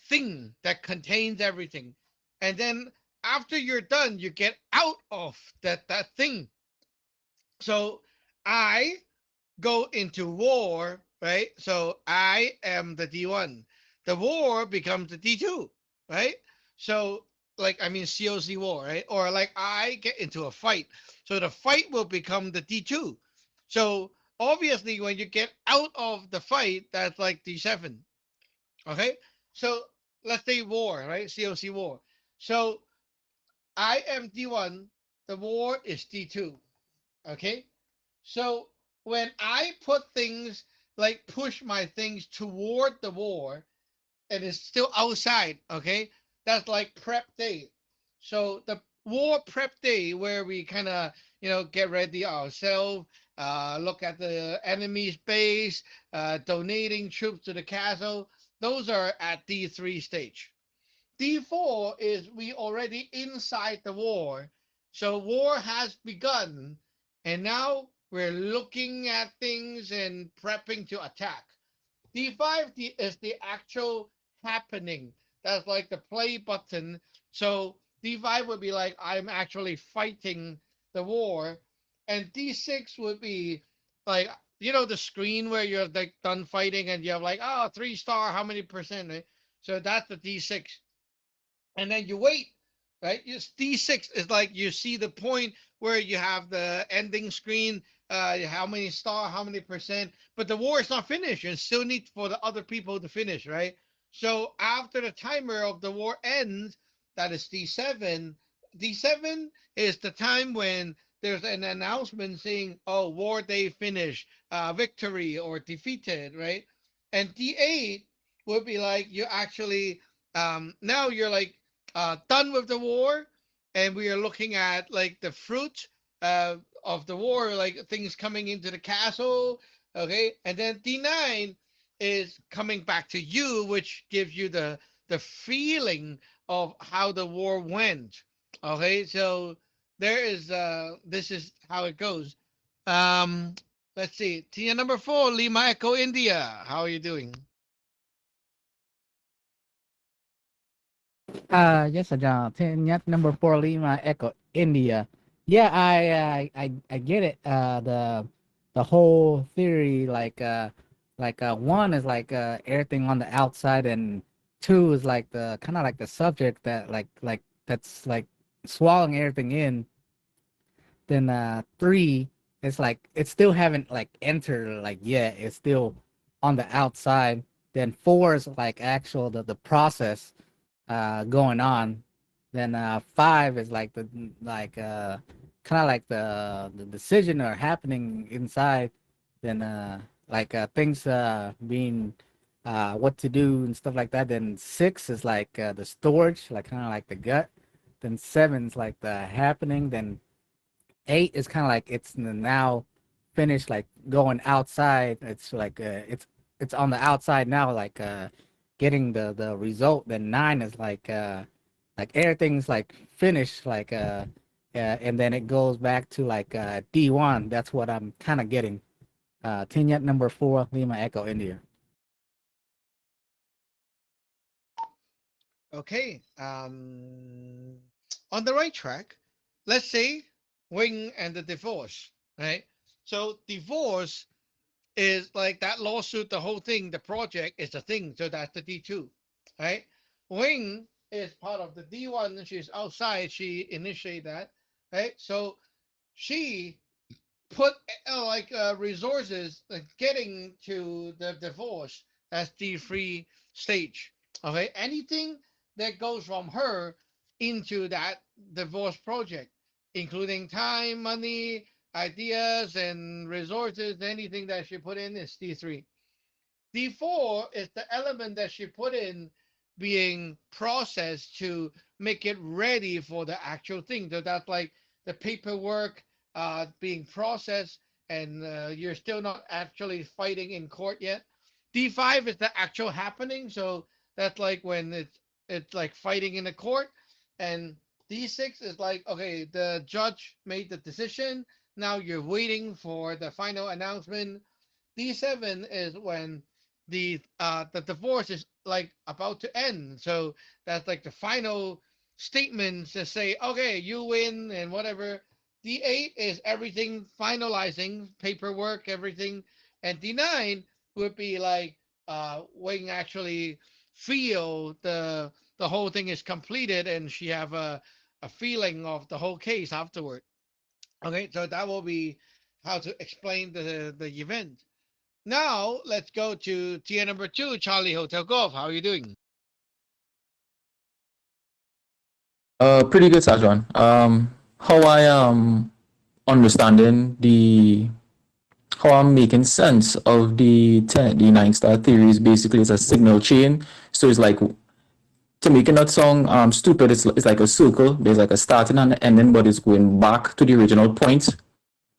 thing that contains everything. And then after you're done, you get out of that thing. So I go into war, right? So I am the D1. The war becomes the D2, right? So, like, I mean, COC war, right? Or like I get into a fight. So the fight will become the D2. So obviously, when you get out of the fight, that's like D7. Okay. So let's say war, right? COC war. So I am D1. The war is D2. Okay. So when I put things, like push my things toward the war, and it's still outside, okay, that's like prep day. So the war prep day, where we kind of, get ready ourselves, look at the enemy's base, donating troops to the castle, those are at D3 stage. D4 is we already inside the war. So war has begun, and now we're looking at things and prepping to attack. D5 is the actual happening. That's like the play button. So D5 would be like, I'm actually fighting the war. And D6 would be like, the screen where you're like done fighting and you have like, 3-star, how many percent, right? So that's the D6. And then you wait, right? D6 is like you see the point where you have the ending screen, how many star, how many percent, but the war is not finished. You still need for the other people to finish, right? So after the timer of the war ends, that is D7. D7 is the time when there's an announcement saying, "Oh, war day finished, victory or defeated," right? And D8 would be like you actually, now you're like done with the war, and we are looking at like the fruit of the war, like things coming into the castle. Okay, and then D9 is coming back to you, which gives you the feeling of how the war went. Okay, so there is this is how it goes. Um, let's see, Tia number 4, Lima Echo India. How are you doing? Yes, John. Number 4, Lima Echo India. Yeah, I get it. The whole theory, like 1 is like everything on the outside, and 2 is like the kind of like the subject that like that's like swallowing everything in. Then 3 it's like it still haven't like entered like yet. It's still on the outside. Then 4 is like actual the process going on. Then 5 is like the like kind of like the decision are happening inside. Then like things being what to do and stuff like that. Then 6 is like the storage, like kind of like the gut. Then 7 is like the happening. Then 8 is kind of like it's now finished, like going outside. It's like it's on the outside now, like getting the result. Then 9 is like everything's like finished, like and then it goes back to like D1. That's what I'm kind of getting. Tinyat number 4, Lima Echo India. Okay. On the right track. Let's say Wing and the divorce, right? So divorce is like that lawsuit, the whole thing, the project is the thing. So that's the D2, right? Wing is part of the D1. She's outside. She initiated that, right? So she put resources getting to the divorce. That's D3 stage. Okay, anything that goes from her into that divorce project, including time, money, ideas, and resources, anything that she put in is D3. D4 is the element that she put in being processed to make it ready for the actual thing. So that's like the paperwork being processed, and you're still not actually fighting in court yet. D5 is the actual happening. So that's like when it's like fighting in the court. And D6 is like, okay, the judge made the decision. Now you're waiting for the final announcement. D7 is when the divorce is like about to end. So that's like the final statement to say, okay, you win and whatever. D8 is everything finalizing, paperwork, everything. And D9 would be like when actually feel the whole thing is completed and she have a feeling of the whole case afterward. Okay, so that will be how to explain the event. Now let's go to tier number 2, Charlie Hotel Golf. How are you doing? Pretty good, Sajon. How I am understanding the how I'm making sense of the 9 star theory is basically it's a signal chain. So it's like to make it not sound stupid, it's like a circle. There's like a starting and an ending, but it's going back to the original point.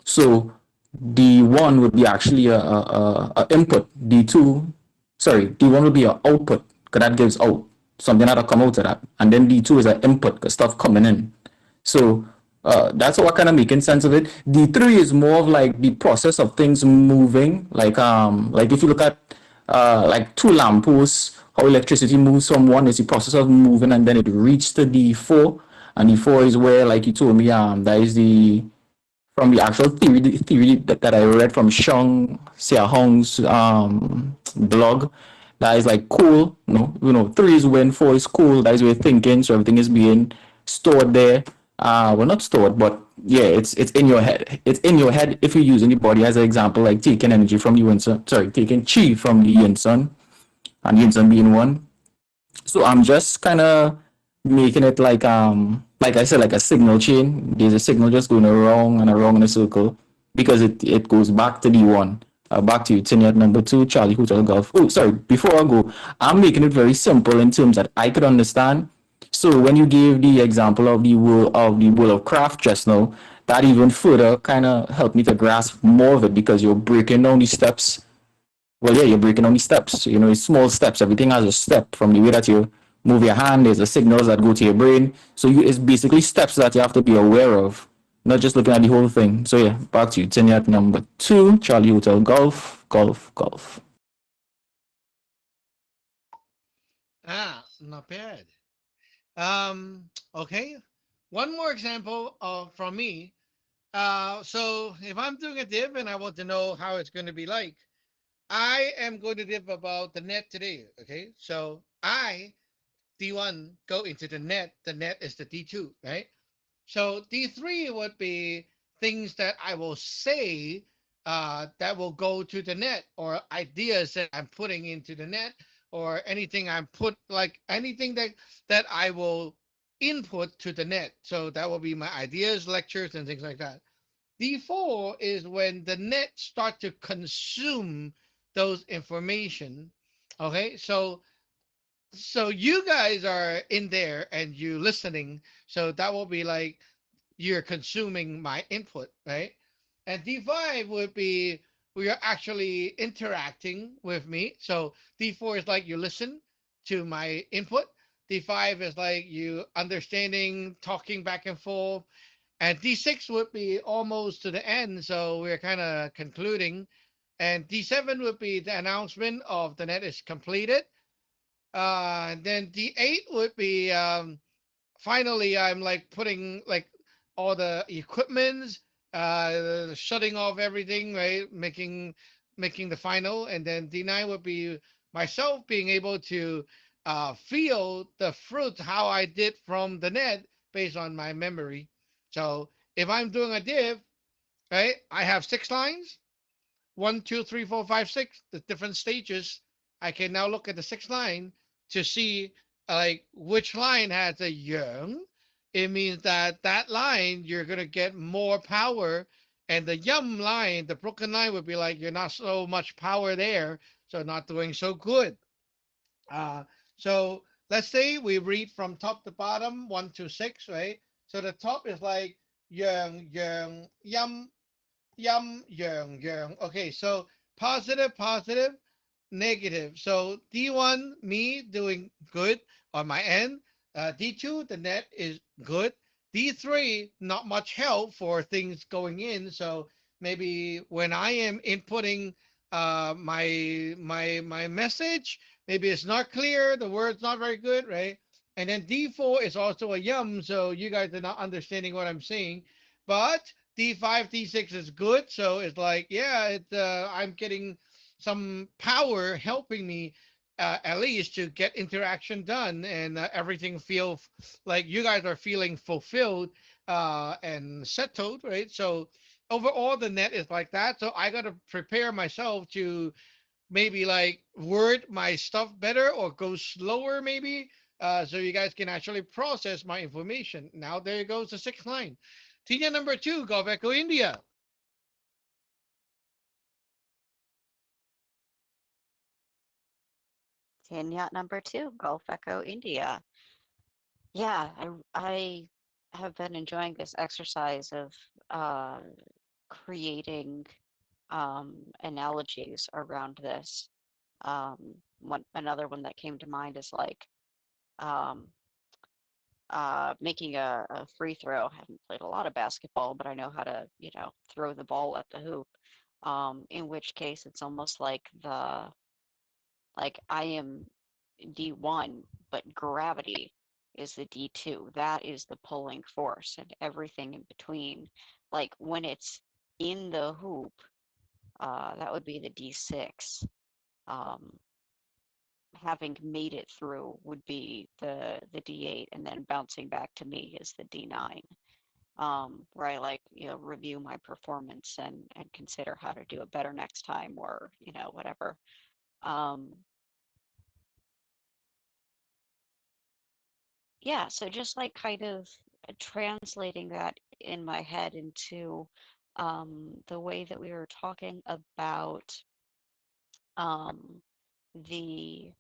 So D1 would be actually a input. D2, sorry, D1 would be an output because that gives out something that'll come out of that. And then D2 is an input because stuff coming in. So that's what kind of making sense of it. D3 is more of like the process of things moving. Like if you look at like two lampposts, how electricity moves from one is the process of moving and then it reaches to D4. And D4 is where, like you told me, that is the from the actual theory that I read from Shang Xia Hong's blog. That is like cool. Three is when, four is cool. That is where thinking. So everything is being stored there. Well, not stored, but yeah, it's in your head. It's in your head if you're using the body as an example, like taking energy from the yin sun. Sorry, taking chi from the yin sun, and yin sun being one. So I'm just kind of making it like I said, like a signal chain. There's a signal just going around and around in a circle because it goes back to D1. Back to you, Tinyat number 2, Charlie Hotel Golf. Oh, sorry. Before I go, I'm making it very simple in terms that I could understand. So when you gave the example of the world of craft just now, that even further kind of helped me to grasp more of it because you're breaking down the steps. Well, yeah, you're breaking down the steps. It's small steps. Everything has a step from the way that you move your hand. There's the signals that go to your brain. So it's basically steps that you have to be aware of, not just looking at the whole thing. So yeah, back to you. Tenyat number 2, Charlie Hotel Golf, golf, golf. Not bad. Okay. One more example from me. So if I'm doing a div and I want to know how it's going to be like, I am going to div about the net today. Okay. So I, D1, go into the net. The net is the D2, right? So D3 would be things that I will say that will go to the net, or ideas that I'm putting into the net, or anything I'm put like anything that I will input to the net. So that will be my ideas, lectures, and things like that. D4 is when the net start to consume those information. Okay, so you guys are in there and you listening, so that will be like you're consuming my input, right? And D5 would be we are actually interacting with me. So D4 is like you listen to my input. D5 is like you understanding, talking back and forth. And D6 would be almost to the end, so we're kind of concluding. And D7 would be the announcement of the net is completed. Then D8 would be finally I'm like putting like all the equipments, shutting off everything, right? Making the final, and then D9 would be myself being able to feel the fruit how I did from the net based on my memory. So if I'm doing a div, right, I have 6 lines, one, two, three, four, five, six, the different stages. I can now look at the sixth line to see like which line has a yang. It means that that line you're gonna get more power, and the yum line, the broken line, would be like you're not so much power there, so not doing so good. Uh, so let's say we read from top to bottom, 1 to 6, right? So the top is like yang, yang, yum, yum, yang, yang. Okay, so positive, positive, negative. So D1, me doing good on my end. D2, the net is good. D3, not much help for things going in. So maybe when I am inputting my message, maybe it's not clear, the word's not very good, right? And then D4 is also a yum, so you guys are not understanding what I'm saying. But D5, D6 is good. So it's like, yeah, I'm getting some power helping me at least to get interaction done, and everything feel like you guys are feeling fulfilled and settled, right? So overall, the net is like that. So I got to prepare myself to maybe like word my stuff better or go slower, maybe, so you guys can actually process my information. Now there goes the sixth line. Tina number 2, Gulf Echo India. Yacht number 2, Gulf Echo, India. Yeah, I have been enjoying this exercise of uh, creating analogies around this. Another one that came to mind is like um, making a free throw. I haven't played a lot of basketball, but I know how to, throw the ball at the hoop. In which case, it's almost like I am D1, but gravity is the D2. That is the pulling force and everything in between. Like when it's in the hoop, that would be the D6. Um, Having made it through would be the D8, and then bouncing back to me is the D9. Where I like, review my performance and consider how to do it better next time, or, whatever. Um, yeah, so just like kind of translating that in my head into the way that we were talking about um, the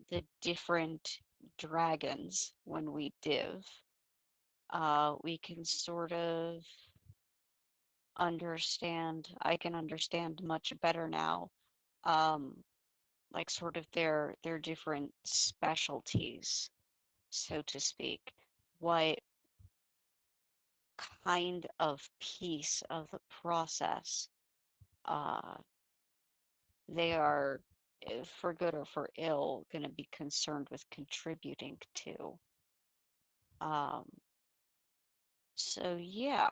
the different dragons when we div, we can sort of understand, I can understand much better now, um, like sort of their different specialties, so to speak. What kind of piece of the process uh, they are, for good or for ill, going to be concerned with contributing to. Um, so yeah,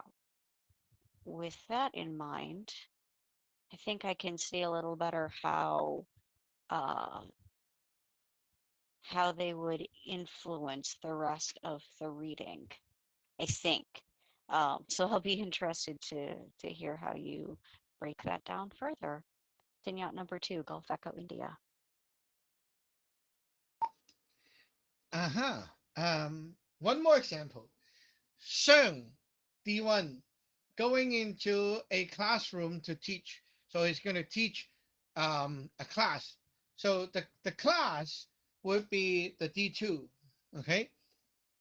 with that in mind, I think I can see a little better uh, how they would influence the rest of the reading. I think. So I'll be interested to hear how you break that down further. Continuing out number two, Gulf Echo India. Uh-huh. One more example. Sung, D1, going into a classroom to teach. So he's going to teach a class. So the class would be the D2. Okay.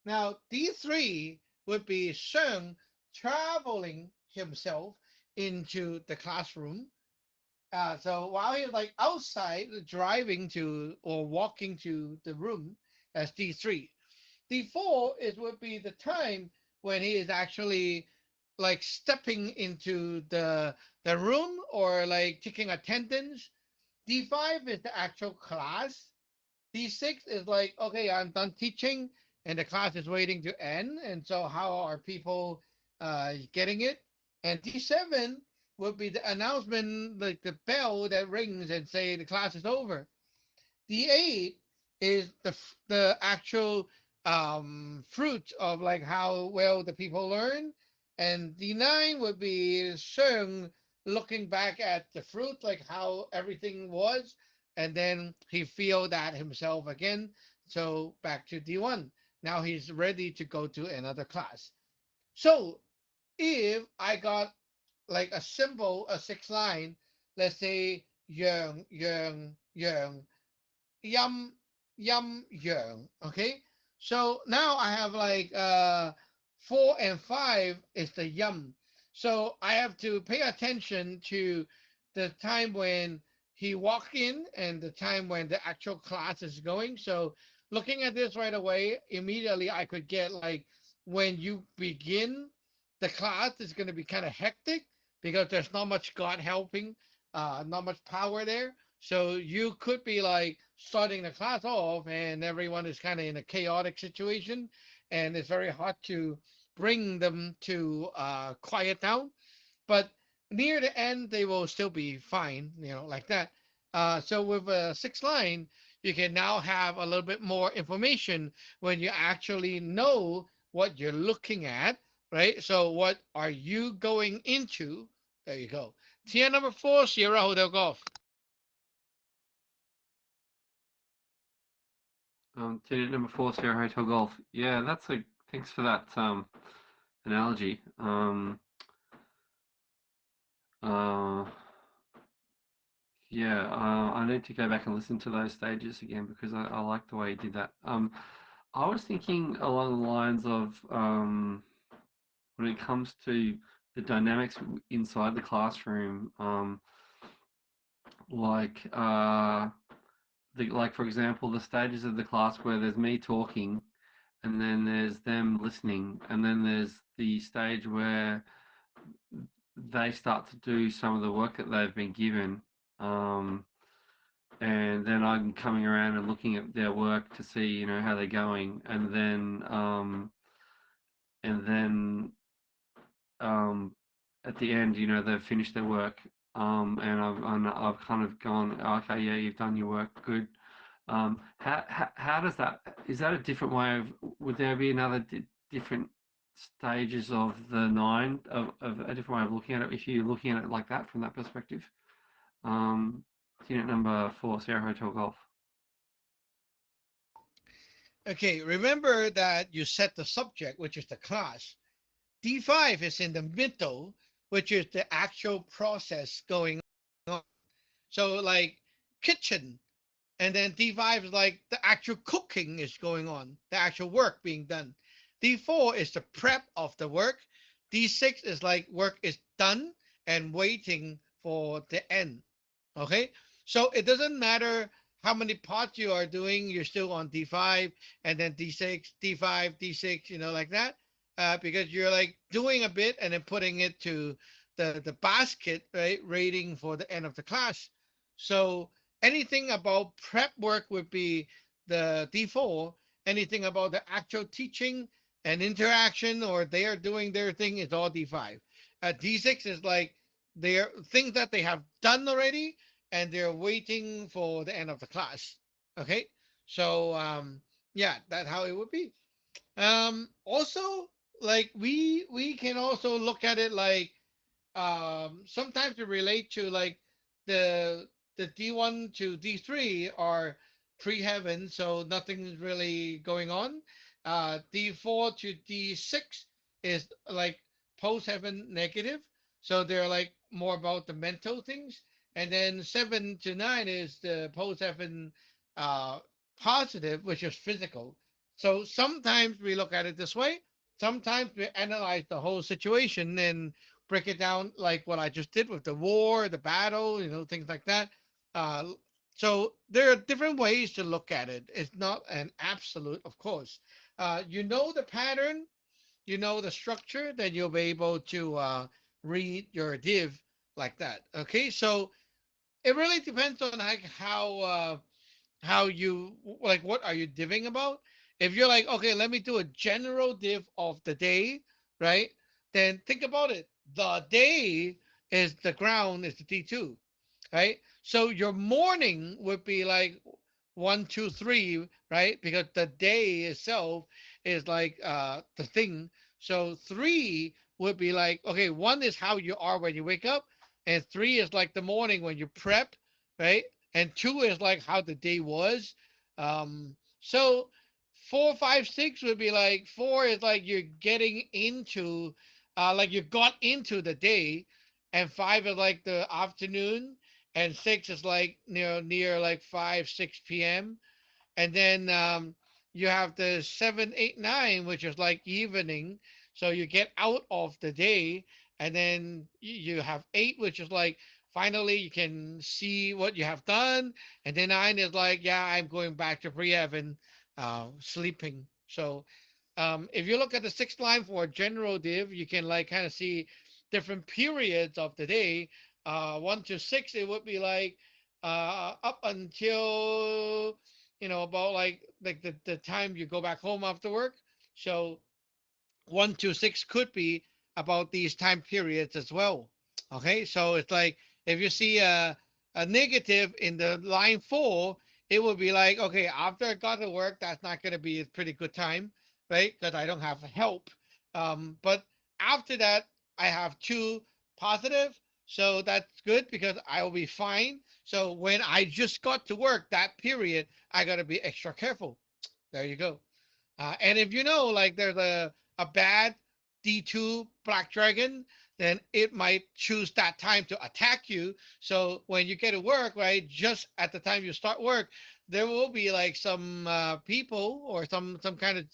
Now, D3 would be Sung traveling himself into the classroom. So while he's like outside driving to or walking to the room, that's D3. D4 is would be the time when he is actually like stepping into the room or like taking attendance. D5 is the actual class. D6 is like, okay, I'm done teaching and the class is waiting to end. And so how are people getting it? And D7 would be the announcement, like the bell that rings and say the class is over. D8 is the actual fruit of like how well the people learn. And D9 would be Sheng looking back at the fruit, like how everything was, and then he feel that himself again. So back to D1. Now he's ready to go to another class. So if I got like a symbol, a six line, let's say yang, yang, yang, yum, yum, yang. Okay. So now I have like 4 and 5 is the yum. So I have to pay attention to the time when he walked in and the time when the actual class is going. So looking at this right away, immediately I could get like when you begin the class is going to be kind of hectic because there's not much God helping, not much power there. So you could be like starting the class off and everyone is kind of in a chaotic situation and it's very hard to bring them to quiet down. But near the end, they will still be fine, like that. So with a six line, you can now have a little bit more information when you actually know what you're looking at, right? So what are you going into? There you go. Tier number 4, Sierra Hotel Golf. Tier number 4, Sierra Hotel Golf. Yeah, thanks for that analogy. Uh, yeah, I need to go back and listen to those stages again because I like the way you did that. I was thinking along the lines of when it comes to the dynamics inside the classroom, like like for example, the stages of the class where there's me talking, and then there's them listening, and then there's the stage where they start to do some of the work that they've been given. And then I'm coming around and looking at their work to see, how they're going, and then at the end, they've finished their work, and I've kind of gone, okay, yeah, you've done your work, good. How does that? Is that a different way of? Would there be another different stages of the 9 of a different way of looking at it if you're looking at it like that from that perspective? Unit number 4, Sierra Hotel Golf. Okay, remember that you set the subject, which is the class. D5 is in the middle, which is the actual process going on. So like kitchen, and then D5 is like the actual cooking is going on, the actual work being done. D4 is the prep of the work. D6 is like work is done and waiting for the end. Okay, so it doesn't matter how many parts you are doing, you're still on D5 and then D6, D5, D6, like that, because you're like doing a bit and then putting it to the basket, right, rating for the end of the class. So anything about prep work would be the D4. Anything about the actual teaching and interaction or they are doing their thing is all D5. D6 is like their things that they have done already and they're waiting for the end of the class. Okay, so yeah, that's how it would be. Also, like we can also look at it like sometimes we relate to like the D1 to D3 are pre-heaven, so nothing's really going on. D4 to D6 is like post-heaven negative, so they're like more about the mental things. And then 7 to 9 is the post-heaven uh, positive, which is physical. So sometimes we look at it this way. Sometimes we analyze the whole situation and break it down like what I just did with the war, the battle, things like that. Uh, so there are different ways to look at it. It's not an absolute, of course. You know the pattern, you know the structure, then you'll be able to read your div like that. Okay, so it really depends on like how you like what are you diving about. If you're like, okay, let me do a general div of the day, right? Then think about it. The day is the ground is the D2, right? So your morning would be like 1 2 3, right? Because the day itself is like the thing. So 3 would be like, okay, 1 is how you are when you wake up, and 3 is like the morning when you prep, right? And 2 is like how the day was. So 4 5 6 would be like 4 is like you're getting into like you got into the day, and 5 is like the afternoon, and 6 is like near like 5 6 p.m. And then you have the 7 8 9, which is like evening, so you get out of the day. And then you have 8, which is like finally you can see what you have done. And then 9 is like, yeah, I'm going back to pre-heaven, sleeping. So if you look at the sixth line for a general div, you can like kind of see different periods of the day. 1 to 6, it would be like up until about like the time you go back home after work. So 1 to 6 could be about these time periods as well. Okay, so it's like if you see a negative in the line 4, it would be like, okay, after I got to work, that's not going to be a pretty good time, right? Because I don't have help. But after that, I have 2 positive, so that's good because I will be fine. So when I just got to work, that period, I got to be extra careful. There you go. And if you know, like there's a bad D2 Black Dragon, then it might choose that time to attack you. So when you get to work, right, just at the time you start work, there will be like some people or some kind of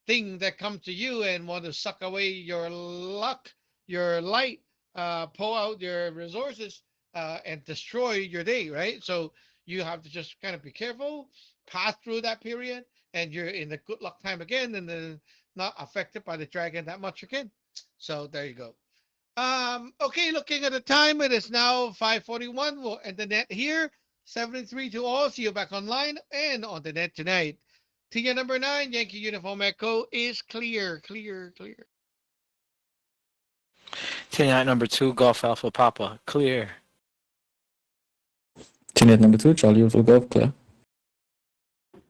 thing that come to you and want to suck away your luck, your light, pull out your resources, and destroy your day, right? So you have to just kind of be careful, pass through that period, and you're in the good luck time again, and then not affected by the dragon that much again. So there you go. Okay, looking at the time, it is now 5:41. We'll end the net here. 73 to all. See you back online and on the net tonight. Tia number 9, Yankee Uniform Echo is clear, clear, clear. TNI number 2, Golf Alpha Papa, clear. Tenet number 2, Charlie Alpha Golf, clear.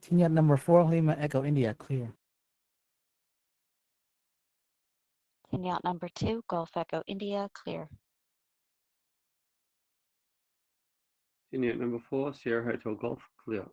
Team number 4, Lima Echo India, clear. Team yacht number 2, Golf Echo India, clear. Unit number 4, Sierra Hotel Golf, clear.